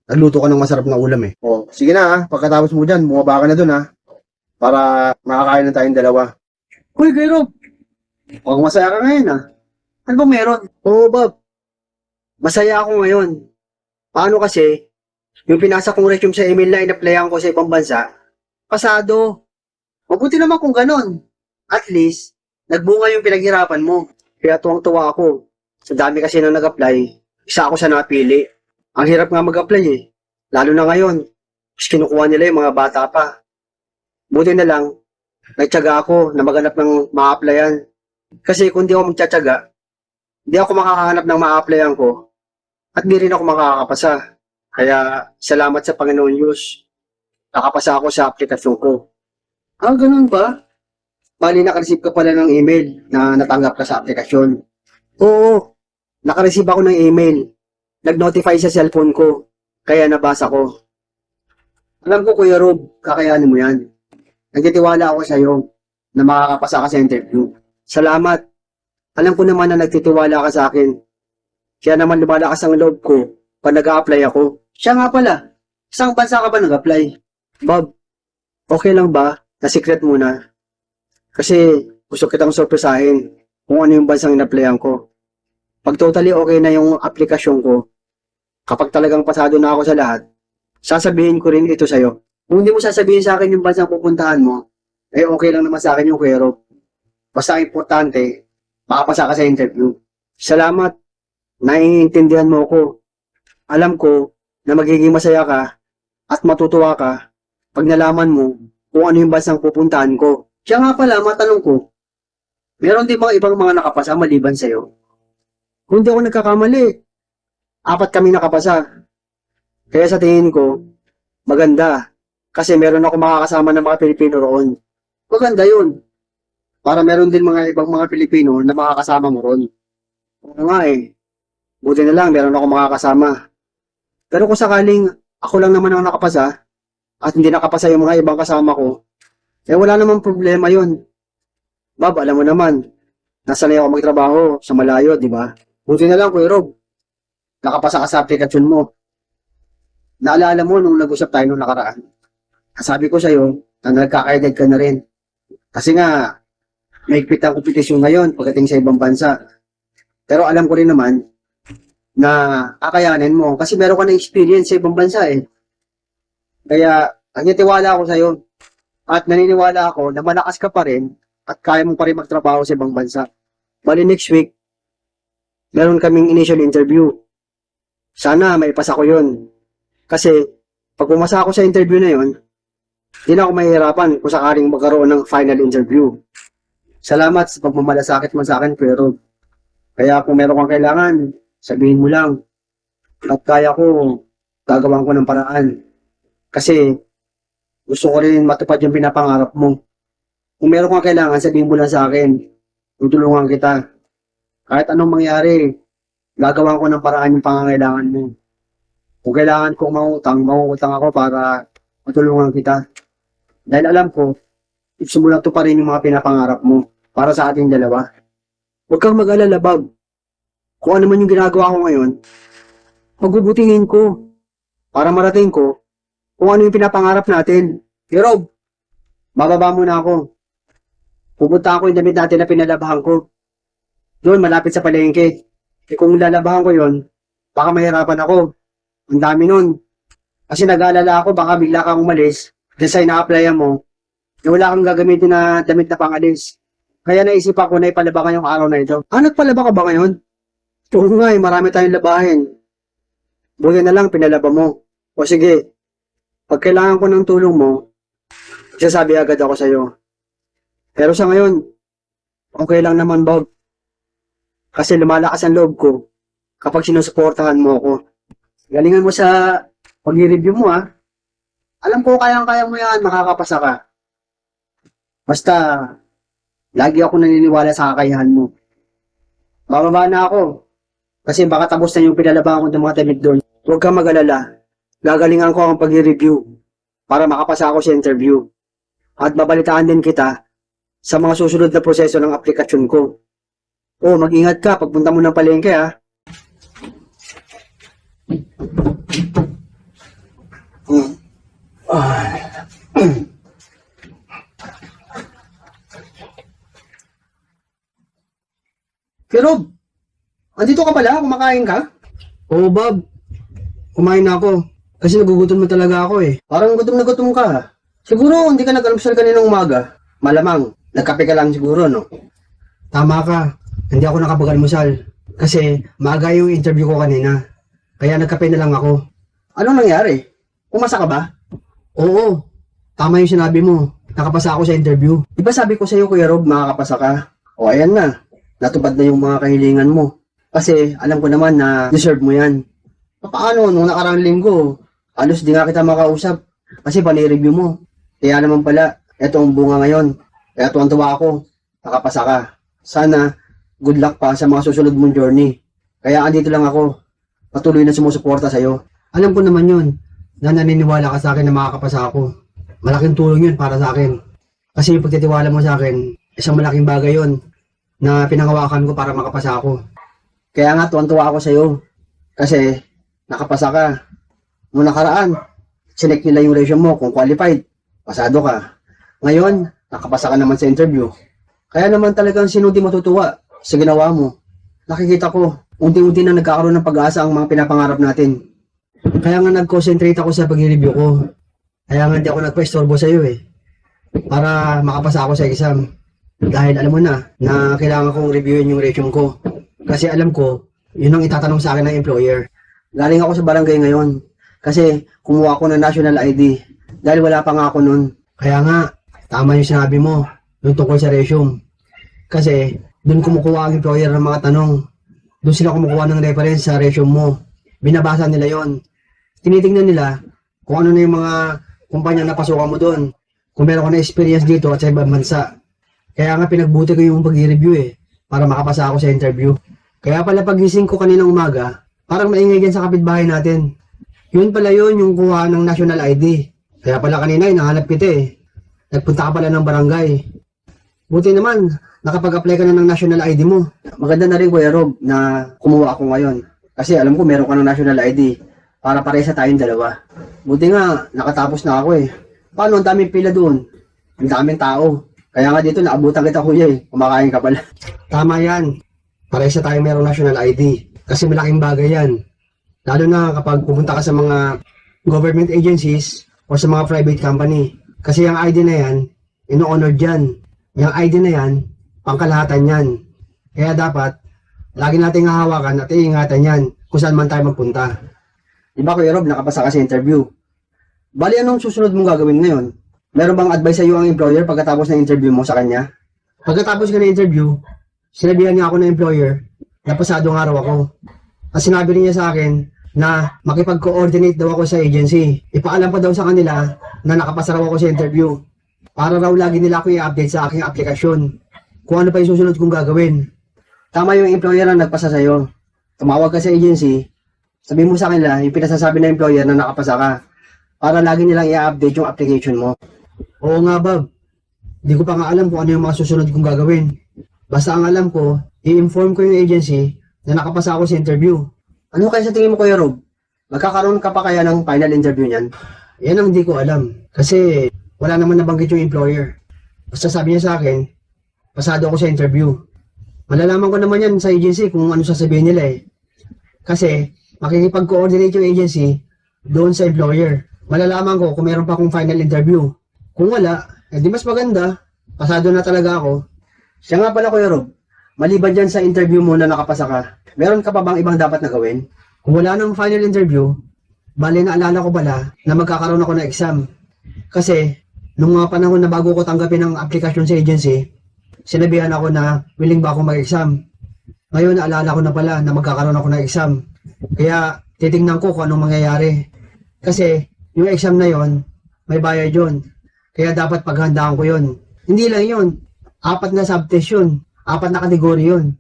nagluto ka ng masarap na ulam eh. O, sige na ha. Pagkatapos mo dyan, bumaba ka na dun ha. Para makakain na tayong dalawa. Uy, Kuya Rob, mukhang masaya ka ngayon ah. Ano bang meron? Oo, Bob. Masaya ako ngayon. Paano kasi, yung pinasa kong resume sa email na in-applyan ko sa ibang bansa, pasado. Mabuti naman kung ganon. At least, nagbunga yung pinaghirapan mo. Kaya tuwang-tuwa ako. Sa dami kasi na nag-apply, isa ako sa napili. Ang hirap nga mag-apply eh. Lalo na ngayon, mas kinukuha nila yung mga bata pa. Buti na lang, nagtyaga ako na maghanap ng ma-applyan. Kasi kung di ako magtsatsaga, di ako makakahanap ng ma-applyan ko at di rin ako makakapasa. Kaya salamat sa Panginoon Diyos. Nakapasa ako sa aplikasyon ko. Ah, ganun ba? Bali, nakareceive ka pala ng email na natanggap ka sa aplikasyon. Oo, nakareceive ako ng email. Nag-notify sa cellphone ko. Kaya nabasa ko. Alam ko, Kuya Rob, kakayanin mo yan. Nagtitiwala ako sa'yo. na makakapasa ka sa interview. Salamat. Alam ko naman na nagtitiwala ka sa akin. Kaya naman lumalakas ang loob ko pag nag-a-apply ako. Siya nga pala, isang bansa ka ba nag-apply? Bob, okay lang ba na secret muna? Kasi gusto kitang sorpresahin kung ano yung bansang in-applyan ko. Pag totally okay na yung aplikasyon ko, kapag talagang pasado na ako sa lahat, sasabihin ko rin ito sa'yo. Kung hindi mo sasabihin sa akin yung bansang pupuntahan mo, eh okay lang naman sa akin yung Kuya Rob. Basta importante, makapasa ka sa interview. Salamat. Naiintindihan mo ko. Alam ko na magiging masaya ka at matutuwa ka pag nalaman mo kung ano yung bansang pupuntahan ko. Siya nga pala, matanong ko, meron din mga ibang mga nakapasa maliban sa'yo? Kung di ako nagkakamali, 4 kami nakapasa. Kaya sa tingin ko, maganda. Kasi meron ako makakasama ng mga Pilipino roon. Maganda yun. Para meron din mga ibang mga Pilipino na makakasama mo roon. Oo nga eh. Buti na lang, meron ako makakasama. Pero kung sakaling ako lang naman ang nakapasa at hindi nakapasa yung mga ibang kasama ko, eh wala namang problema yun. Bob, alam mo naman, nasanay ako magtrabaho sa malayo, di ba? Buti na lang, Kuya Rob, nakapasa ka sa aplikasyon mo. Naalala mo nung nag-usap tayo nung nakaraan. Sabi ko sa'yo na nagkakaedad ka na rin. Kasi nga, mahigpit ang kompetisyon ngayon pagdating sa ibang bansa. Pero alam ko rin naman na kakayanin mo kasi meron ka na experience sa ibang bansa eh. Kaya, nagtitiwala ako sa'yo at naniniwala ako na malakas ka pa rin at kaya mo pa rin magtrabaho sa ibang bansa. Bali next week, meron kaming initial interview. Sana maipasa ko yun. Kasi, pag pumasa ako sa interview na yun, di na ako mahihirapan kung sakaling magkaroon ng final interview. Salamat sa pagmamalasakit mo sa akin, pero kaya kung meron kang kailangan, sabihin mo lang. At kaya ko, gagawin ko ng paraan. Kasi, gusto ko rin matupad yung pinapangarap mo. Kung meron kang kailangan, sabihin mo lang sa akin. Tutulungan kita. Kahit anong mangyari, gagawin ko ng paraan yung pangangailangan mo. Kung kailangan kong mangutang ako para matulungan kita. Dahil alam ko, gusto mo lang to pa rin yung mga pinapangarap mo para sa ating dalawa. Huwag kang mag-alala, Bob. Kung ano man yung ginagawa ko ngayon, pagbubutihin ko para marating ko kung ano yung pinapangarap natin. Hey, Rob, bababa muna ako. Pupunta ako yung damit natin na pinalabahan ko. Doon, malapit sa palengke. Eh kung lalabahan ko yon, baka mahirapan ako. Ang dami nun. Kasi nag-aalala ako, baka bigla kang umalis, dahil sa ina-applyan mo, na wala kang gagamitin na damit na pangalis. Kaya naisip ako na ipalabakan yung araw na ito. Ah, nagpalaba ka ba ngayon? Oo nga marami tayong labahin. Buti na lang pinalaba mo. O sige, pag kailangan ko ng tulong mo, isasabi agad ako sa'yo. Pero sa ngayon, okay lang naman, Bob. Kasi lumalakas ang loob ko kapag sinusuportahan mo ako. Galingan mo sa pag-review mo, ha. Alam ko kayang-kaya mo yan, makakapasa ka. Basta, lagi ako naniniwala sa kakayahan mo. Bababa na ako. Kasi baka tapos na yung pinalabahan ko ng mga damit doon. Huwag kang mag-alala. Gagalingan ko ang pag-review para makapasa ako sa interview. At babalitaan din kita sa mga susunod na proseso ng aplikasyon ko. Oh, mag-ingat ka pagpunta mo ng palengke, ha. Pero, andito ka pala? Kumakain ka? Oo, Bob. Kumain na ako. Kasi nagugutom na talaga ako eh. Parang gutom na gutom ka. Siguro, hindi ka nag-almusal kaninang umaga. Malamang, nagkape ka lang siguro, no? Tama ka. Hindi ako nakapag-almusal. Kasi, maaga yung interview ko kanina. Kaya nagkape na lang ako. Anong nangyari? Pumasa ka ba? Oo. Tama yung sinabi mo. Nakapasa ako sa interview. Diba sabi ko sa'yo, Kuya Rob, makakapasa ka? O, ayan na. Natupad na yung mga kahilingan mo. Kasi alam ko naman na deserve mo yan. Paano? Nung nakarang linggo, halos di nga kita makausap. Kasi panireview mo. Kaya naman pala, eto ang bunga ngayon. Kaya tuwan-tuwa ako. Nakapasa ka. Sana, good luck pa sa mga susunod mong journey. Kaya andito lang ako. Patuloy na sumusuporta sa'yo. Alam ko naman yun, na naniniwala ka sa akin na makakapasa ako. Malaking tulong yun para sa akin. Kasi yung pagtitiwala mo sa akin, isang malaking bagay yon na pinangawakan ko para makapasa ako. Kaya nga, tuwan-tuwa ako sa'yo. Kasi, nakapasa ka. Nung nakaraan, sinek nila yung resume mo kung qualified. Pasado ka. Ngayon, nakapasa ka naman sa interview. Kaya naman talagang sinunti matutuwa sa ginawa mo. Nakikita ko, unti-unti na nagkakaroon ng pag-asa ang mga pinapangarap natin. Kaya nga nag-concentrate ako sa pag-review ko. Kaya nga di ako nagpa-istorbo sa'yo eh. Para makapasa ako sa exam. Dahil alam mo na kailangan kong reviewin yung resume ko. Kasi alam ko, yun ang itatanong sa akin ng employer. Galing ako sa barangay ngayon. Kasi kumuha ako ng national ID. Dahil wala pa nga ako nun. Kaya nga, tama yung sinabi mo, yung tungkol sa resume. Kasi, dun kumukuha ang employer ng mga tanong. Doon sila kumukuha ng reference sa resume mo. Binabasa nila yon. Tinitingnan nila kung ano na yung mga kumpanya na pasukan mo doon. Kung meron ka na experience dito at sa ibang bansa. Kaya nga pinagbuti ko yung pag-review para makapasa ako sa interview. Kaya pala pagising ko kaninang umaga, parang maingay dyan sa kapitbahay natin. Yun pala yun yung kuha ng national ID. Kaya pala kanina nahanap kita. Nagpunta ka pala ng barangay. Buti naman, nakapag-apply ka na ng national ID mo. Maganda na rin Kuya Rob na kumuha ako ngayon. Kasi alam ko meron ka ng national ID para parehas tayong dalawa. Buti nga, nakatapos na ako Paano, ang daming pila doon? Ang daming tao. Kaya nga dito, naabutan kita kuya kumakain ka pala. Tama yan. Parehas tayong merong national ID. Kasi malaking bagay yan. Lalo na kapag pupunta ka sa mga government agencies o sa mga private company. Kasi yung ID na yan, ino-honor dyan. Yung ID na yan, pangkalahatan yan. Kaya dapat, lagi nating hahawakan at iingatan yan kung saan man tayo magpunta. Diba Kuya Rob, nakapasa ka sa interview? Bali, anong susunod mong gagawin ngayon? Meron bang advice sa iyo ang employer pagkatapos ng interview mo sa kanya? Pagkatapos ka ng interview, sinabihan niya ako ng employer na pasadong araw ako. At sinabi niya sa akin na makipag-coordinate daw ako sa agency. Ipaalam pa daw sa kanila na nakapasa raw ako sa interview. Para raw lagi nila ako i-update sa aking aplikasyon. Kung ano pa yung susunod kong gagawin. Tama yung employer na nagpasa sa'yo. Tumawag ka sa agency, sabihin mo sa kanila yung pinasasabi ng employer na nakapasa ka. Para lagi nilang i-update yung application mo. Oo nga, Bob. Di ko pa nga alam kung ano yung mga susunod kong gagawin. Basta ang alam ko, i-inform ko yung agency na nakapasa ako sa interview. Ano kaya sa tingin mo, Kuya Rob? Magkakaroon ka pa kaya ng final interview niyan? Yan ang di ko alam. Kasi wala naman nabanggit yung employer. Basta sabi niya sa akin, pasado ako sa interview. Malalaman ko naman yan sa agency kung ano sasabihin nila Kasi makikipag-coordinate yung agency doon sa employer. Malalaman ko kung meron pa akong final interview. Kung wala, di mas maganda. Pasado na talaga ako. Siya nga pala Kuya Rob, maliban dyan sa interview mo na nakapasa ka, meron ka pa bang ibang dapat na gawin? Kung wala nang final interview, bali naalala ko pala na magkakaroon ako ng exam. Kasi, nung mga panahon na bago ko tanggapin ang aplikasyon sa agency, sinabihan ako na willing ba ako mag-exam. Ngayon naalala ko na pala na magkakaroon ako ng exam. Kaya titingnan ko kung anong mangyayari. Kasi yung exam na yon, may bayad yun. Kaya dapat paghandaan ko yun. Hindi lang yun. 4 na subtest yun. 4 na kategory yun.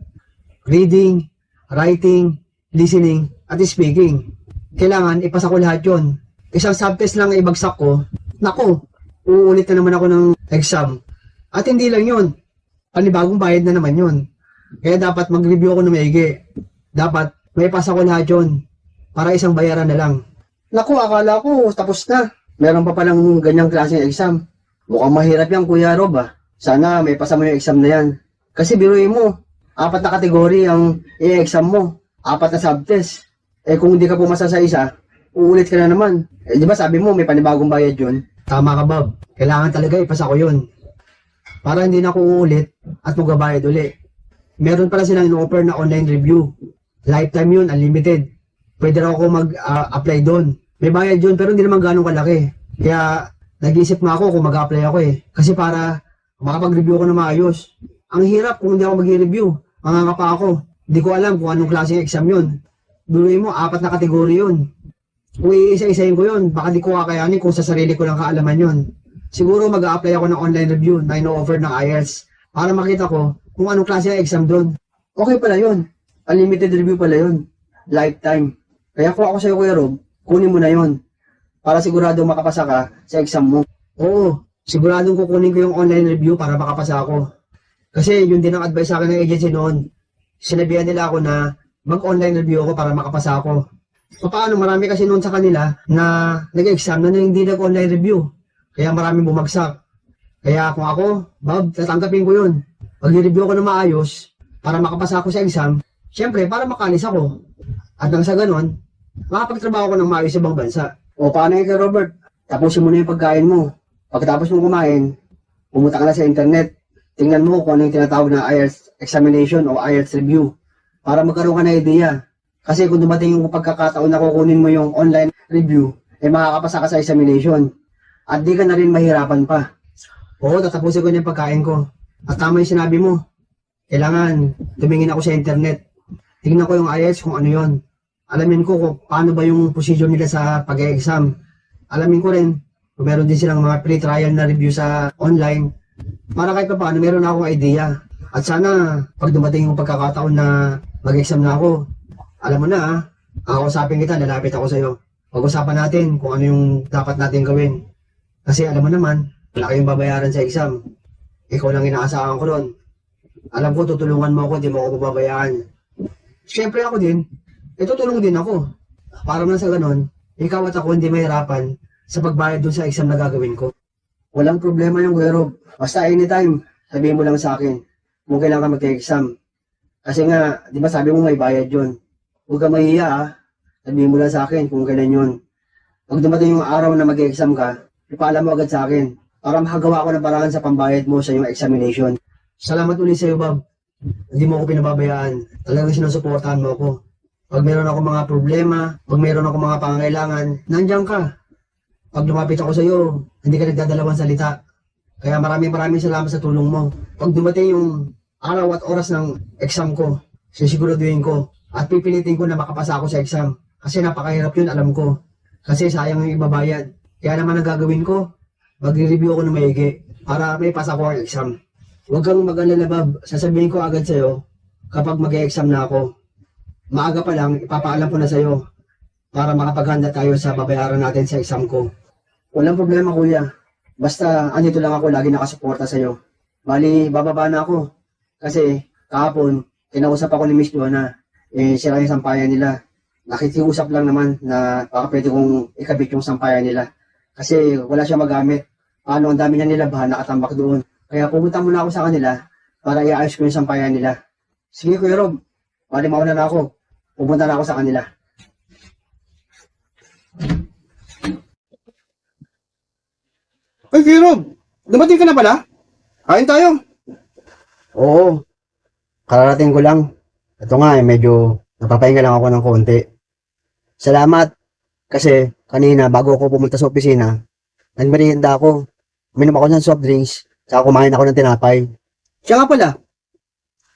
Reading, writing, listening, at speaking. Kailangan ipasa ko lahat yun. Isang subtest lang ibagsak ko. Nako, uulit na naman ako ng exam. At hindi lang yun. Panibagong bayad na naman yun. Kaya dapat mag-review ako ng maigi. Dapat may pasa ko lahat yun. Para isang bayaran na lang. Naku, akala ko tapos na. Meron pa palang ganyang klaseng exam. Mukhang mahirap yan Kuya Rob Sana may pasa mo yung exam na yan. Kasi biruin mo, 4 na kategory ang i-exam mo. 4 na subtest. Kung hindi ka pumasa sa isa, uulit ka na naman. Di ba sabi mo may panibagong bayad yun? Tama ka Bob. Kailangan talaga ipasa ko yun. Para hindi na ako uulit at magbabayad uli. Meron pala silang in-offer na online review. Lifetime yun, unlimited. Pwede raw ako mag-apply doon. May bayad yun pero hindi naman ganun kalaki. Kaya nag-iisip nga ako kung mag-apply ako Kasi para makapag-review ako na maayos. Ang hirap kung hindi ako mag-review. Mangangapa ako. Hindi ko alam kung anong klaseng exam yun. Duloy mo, 4 na kategory yun. Kung iisa-isahin ko yun, baka di ko kakayanin kung sa sarili ko lang kaalaman yun. Siguro mag-a-apply ako ng online review na ino-offer ng IELTS para makita ko kung anong klaseng exam doon. Okay pala yun. Unlimited review pala yun. Lifetime. Kaya kung ako sa'yo Kuya Rob, kunin mo na yun. Para sigurado makapasa ka sa exam mo. Oo, Siguradong kukunin ko yung online review para makapasa ako. Kasi yun din ang advice sa akin ng agency noon. Sinabihan nila ako na mag-online review ako para makapasa ako. Paano, marami kasi noon sa kanila na nag-exam na hindi nag-online review. Kaya maraming bumagsak. Kaya kung ako, Bob, tatanggapin ko yun. Pag-review ko na maayos para makapasa ako sa exam, syempre para makalis ako. At nang sa ganon, makapagtrabaho ko ng maayos sa ibang bansa. O paano yun kay Robert? Tapusin mo na yung pagkain mo. Pagkatapos mo kumain, pumunta ka na sa internet. Tingnan mo kung ano yung tinatawag na IELTS examination o IELTS review para magkaroon ka na idea. Kasi kung dumating yung pagkakataon na kukunin mo yung online review, makakapasa ka sa examination. At di ka na rin mahirapan pa. Oo, tatapusin ko na yung pagkain ko. At tama yung sinabi mo. Kailangan tumingin ako sa internet. Tingnan ko yung IELTS kung ano yon. Alamin ko kung paano ba yung procedure nila sa pag-exam. Alamin ko rin kung meron din silang mga pre-trial na review sa online. Para kahit pa paano, meron na akong idea. At sana, pag dumating yung pagkakataon na mag-exam na ako, alam mo na kausapin kita, lalapit ako sa'yo. Pag-usapan natin kung ano yung dapat natin gawin. Kasi alam mo naman, wala kayong babayaran sa exam. Ikaw lang inaasahan ko nun. Alam ko, tutulungan mo ako, di mo ako babayaan. Siyempre ako din, tutulong din ako. Para man sa ganon, ikaw at ako hindi mahirapan sa pagbayad dun sa exam na gagawin ko. Walang problema yung Kuya Rob. Basta anytime, sabihin mo lang sa akin kung kailan ka mag-exam. Kasi nga, di ba sabi mo may bayad yun. Huwag ka mahiya sabihin mo lang sa akin kung kailan yun. Pag dumating yung araw na mag-exam ka, ipaalam mo agad sa akin para makagawa ko ng paraan sa pambayad mo sa iyong examination. Salamat ulit sa iyo, Bob. Hindi mo ako pinababayaan. Talagang sinusuportahan mo ako. Pag meron ako mga problema, pag meron ako mga pangangailangan, nandiyan ka. Pag lumapit ako sa iyo, hindi ka nagdadalawang salita. Kaya maraming salamat sa tulong mo. Pag dumating yung araw at oras ng exam ko, sisiguraduhin ko at pipilitin ko na makapasa ako sa exam. Kasi napakahirap yun, alam ko. Kasi sayang yung ibabayad. Kaya naman ang gagawin ko, magre-review ako ng maigi para may pasa ko ang exam. Huwag kang mag-alala, Bob. Sasabihin ko agad sa'yo kapag mag-exam na ako. Maaga pa lang, ipapaalam ko na sa'yo para makapaghanda tayo sa babayaran natin sa exam ko. Walang problema, kuya. Basta andito lang ako, lagi nakasuporta sa'yo. Bali, bababa na ako. Kasi kahapon, kinausap ako ni Miss Joanna. Siya lang yung sampayan nila. Nakikiusap lang naman na baka pwede kong ikabit yung sampayan nila. Kasi wala siya magamit. Paano, ang dami niya nilabahan, nakatambak doon. Kaya pumunta muna ako sa kanila para i-ayos ko yung sampayan nila. Sige, Kuya Rob. Bali, mauna na ako. Pupunta na ako sa kanila. Ay, Kuya Rob, dumating ka na pala? Kain tayo. Oo, kararating ko lang. Ito nga medyo napapahinga lang ako ng konti. Salamat. Kasi kanina bago ako pumunta sa opisina, nagmerienda ako. Uminom ako ng soft drinks, saka kumain ako ng tinapay. Siya nga pala,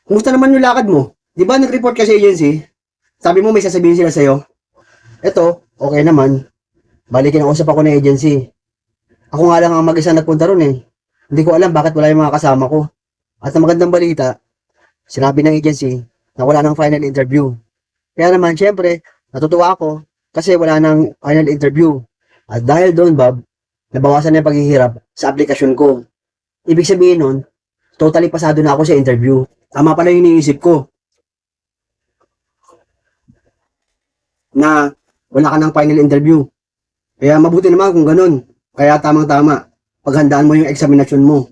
kumusta naman yung lakad mo? Di ba nag-report ka sa agency? Sabi mo may sasabihin sila sa'yo. Ito, okay naman. Bali, kinausap ako ng agency. Ako nga lang ang mag-isa nagpunta ron eh. Hindi ko alam bakit wala yung mga kasama ko. At ang magandang balita, sinabi ng agency na wala ng final interview. Kaya naman, syempre, natutuwa ako kasi wala ng final interview. At dahil doon, Bob, nabawasan na yung paghihirap sa aplikasyon ko. Ibig sabihin nun, totally pasado na ako sa interview. Tama pala yung iniisip ko. Na wala ka ng final interview. Kaya mabuti naman kung ganun. Kaya tamang-tama, paghandaan mo yung examination mo.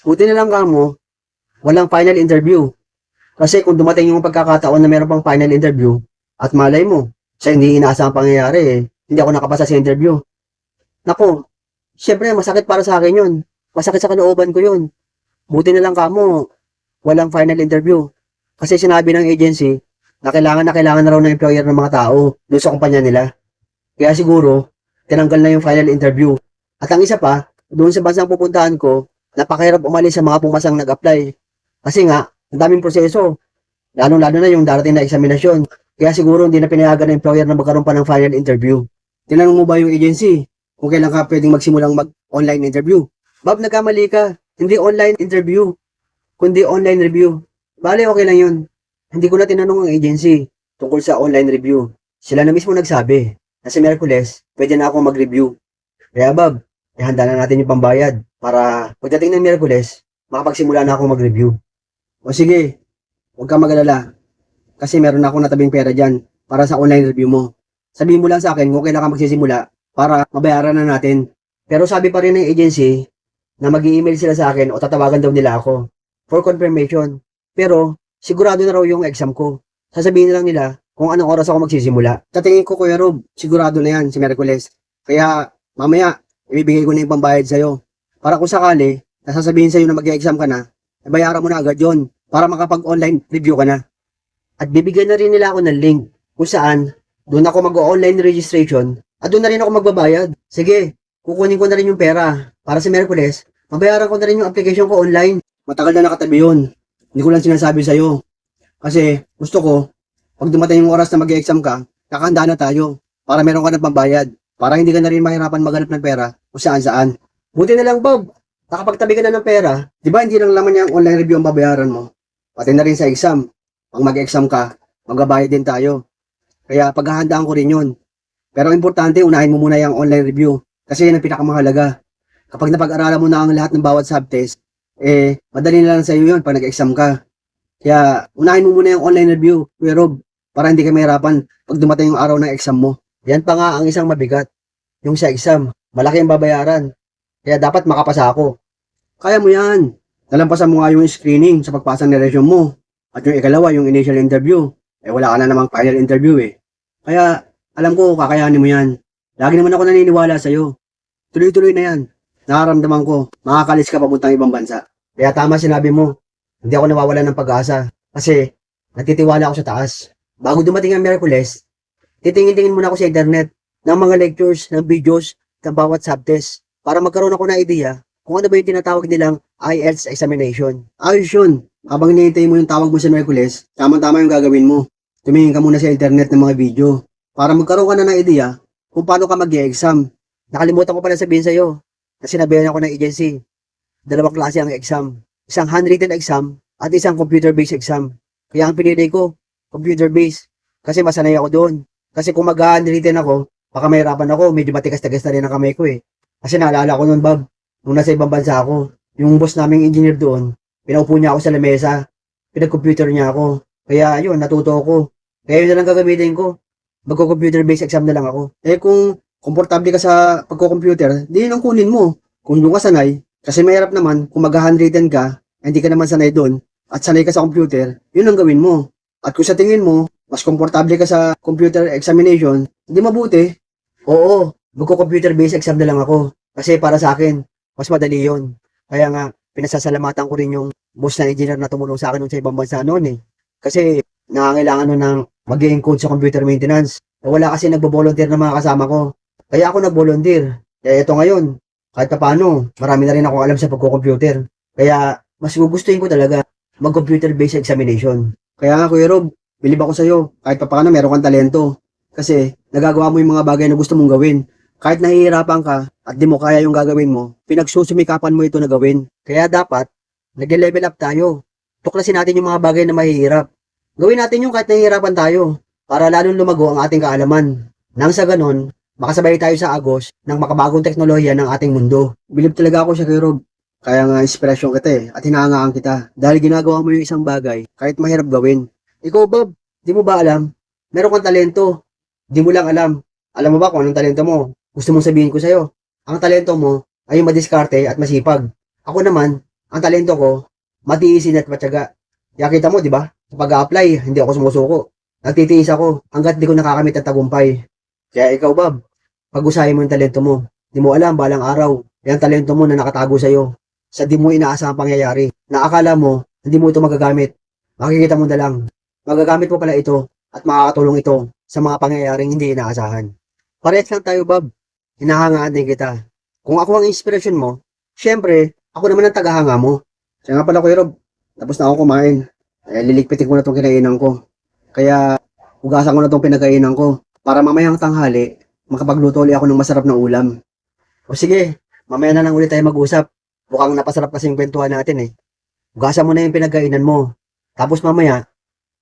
Buti na lang ka mo, walang final interview. Kasi kung dumating yung pagkakataon na meron pang final interview, at malay mo, sa hindi inaasahang pangyayari hindi ako nakapasa sa interview. Naku, syempre masakit para sa akin yun. Masakit sa kalooban ko yun. Buti na lang ka mo, walang final interview. Kasi sinabi ng agency, na kailangan na raw ng employer ng mga tao doon sa kumpanya nila. Kaya siguro, tinanggal na yung final interview. At ang isa pa, doon sa bansang pupuntahan ko, napakahirap umalis sa mga pumasang nag-apply. Kasi nga, ang daming proseso. Lalo-lalo na yung darating na eksaminasyon. Kaya siguro hindi na pinayagan ng employer na magkaroon pa ng final interview. Tinanong mo ba yung agency kung kailan ka pwedeng magsimulang mag-online interview? Bob, nagkamali ka. Hindi online interview, kundi online review. Bale, okay lang yun. Hindi ko na tinanong ang agency tungkol sa online review. Sila na mismo nagsabi na si Merkules, pwede na ako mag-review. Kaya Bob, ihanda na natin yung pambayad para pagdating ng Miyerkules, makapagsimula na ako mag-review. O sige, huwag kang mag-alala kasi meron na akong natabing pera dyan para sa online review mo. Sabihin mo lang sa akin kung kailan ka magsisimula para mabayaran na natin. Pero sabi pa rin ng agency na mag-i-email sila sa akin o tatawagan daw nila ako for confirmation. Pero sigurado na raw yung exam ko. Sasabihin na lang nila kung anong oras ako magsisimula. Sa tingin ko, Kuya Rob, sigurado na yan si Miyerkules. Kaya mamaya, ibibigay ko na yung pambayad sa'yo. Para kung sakali, nasasabihin sa'yo na mag-exam ka na, bayaran mo na agad yon para makapag-online review ka na. At bibigyan na rin nila ako ng link kung saan doon ako mag-online registration at doon na rin ako magbabayad. Sige, kukunin ko na rin yung pera para sa Miyerkules, mabayaran ko na rin yung application ko online. Matagal na nakatabi yun. Hindi ko lang sinasabi sa'yo. Kasi gusto ko, pag dumating yung oras na mag-exam ka, kakahanda na tayo para meron ka ng pambayad. Para hindi ka na rin mahirapan maghanap ng pera kung saan-saan. Buti na lang, Bob. Nakapagtabi ka na ng pera, di ba hindi lang naman yung online review ang babayaran mo? Pati na rin sa exam. Pag mag-exam ka, magbabayad din tayo. Kaya paghahandaan ko rin yun. Pero importante, unahin mo muna yung online review. Kasi yan ang pinakamahalaga. Kapag napag-aralan mo na ang lahat ng bawat subtest, madali na lang sa iyo yun pag nag-exam ka. Kaya unahin mo muna yung online review, Kuya Rob, para hindi ka mahirapan pag dumating yung araw ng exam mo. Yan pa nga ang isang mabigat. Yung sa exam, malaki ang babayaran. Kaya dapat makapasa ako. Kaya mo yan. Nalampasan mo nga yung screening sa pagpasa ng resume mo. At yung ikalawa, yung initial interview. Wala ka na namang final interview eh. Kaya, alam ko, kakayanin mo yan. Lagi naman ako naniniwala sa'yo. Tuloy-tuloy na yan. Nakaramdaman ko, makakalis ka papuntang ibang bansa. Kaya tama sinabi mo, hindi ako nawawalan ng pag-asa. Kasi, natitiwala ako sa taas. Bago dumating ang Miyerkules, titingin-tingin muna ako sa internet ng mga lectures, ng videos, ng bawat subtest para magkaroon ako ng idea kung ano ba yung tinatawag nilang IELTS examination. Ayos yun. Habang hinihintay mo yung tawag mo sa Miyerkules, tama-tama yung gagawin mo. Tumingin ka muna sa internet ng mga video para magkaroon ka na ng idea kung paano ka mag-exam. Nakalimutan ko pala sabihin sa'yo na sinabihan ako ng agency. Dalawang klase ang exam. Isang handwritten exam at isang computer-based exam. Kaya ang pinili ko, computer-based. Kasi masanay ako doon. Kasi kung mag-handwritten ako, baka mahirapan ako. Medyo matigas-tigas na rin ang kamay ko eh. Kasi naalala ko noon, Bob, nung nasa ibang bansa ako, yung boss naming engineer doon, pinaupo niya ako sa lamesa, pinag-computer niya ako. Kaya yun, natuto ako. Kaya yun na lang gagamitin ko. Magko-computer-based exam na lang ako. Kung komportable ka sa pagko-computer, di yun ang kunin mo. Kung doon ka sanay, kasi mahirap naman kung mag-handwritten ka, hindi ka naman sanay doon, at sanay ka sa computer, yun ang gawin mo. At kung sa tingin mo, mas komportable ka sa computer examination, hindi mabuti. Oo, magko-computer-based exam na lang ako. Kasi para sa akin, mas madali yun. Kaya nga, pinasasalamatan ko rin yung boss na engineer na tumulong sa akin sa ibang bansa noon eh. Kasi nangangailangan nun ng mag-i-encode sa computer maintenance. Wala kasi nagbo-volunteer ng mga kasama ko. Kaya ako nag-volunteer. Kaya ito ngayon, kahit pa paano, marami na rin ako alam sa pagko-computer. Kaya mas gugustuhin ko talaga mag-computer-based examination. Kaya nga Kuya Rob, bilib ako sa'yo. Kahit pa paano meron kang talento. Kasi nagagawa mo yung mga bagay na gusto mong gawin. Kahit nahihirapan ka at di mo kaya yung gagawin mo, pinagsusumikapan mo ito na gawin. Kaya dapat, nag-level up tayo. Tuklasin natin yung mga bagay na mahihirap. Gawin natin yung kahit nahihirapan tayo para lalong lumago ang ating kaalaman. Nang sa ganon, makasabay tayo sa agos ng makabagong teknolohiya ng ating mundo. Bilib talaga ako sa Kuya Rob. Kaya nga inspirasyon kita at hinahangaan kita dahil ginagawa mo yung isang bagay kahit mahirap gawin. Ikaw Bob, di mo ba alam? Meron kang talento. Di mo lang alam. Alam mo ba kung anong talento mo? Gusto mong sabihin ko sa'yo. Ang talento mo ay madiskarte at masipag. Ako naman, ang talento ko, matiisin at matyaga. Kaya kita mo, di ba? Sa pag-a-apply, hindi ako sumusuko. Nagtitiis ako hanggat di ko nakakamit ang tagumpay. Kaya ikaw, Bob, pag-usahin mo yung talento mo. Di mo alam, balang araw, yung talento mo na nakatago sa'yo. Sa di mo inaasahang pangyayari, na akala mo, hindi mo ito magagamit. Makikita mo na lang. Magagamit mo pala ito at makakatulong ito sa mga pangyayaring hindi inaasahan. Parehas lang tayo, Bob. Hinahangaan din kita. Kung ako ang inspirasyon mo, syempre, ako naman ang tagahanga mo. Siya nga pala, Kuya Rob, tapos na ako kumain. Liligpitin ko na itong kinainan ko. Kaya, hugasan ko na itong pinagkainan ko para mamayang tanghali, makapagluto ulit ako ng masarap na ulam. O sige, mamaya na lang ulit tayo mag-usap. Mukhang napasarap kasi yung kwentuhan natin eh. Hugasan mo na yung pinagkainan mo. Tapos mamaya,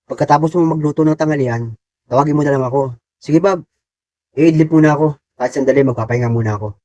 pagkatapos mo magluto ng tanghalian, tawagin mo na lang ako. Sige, Bob, i-idlip muna ako. Kahit sandali, magpapahinga muna ako.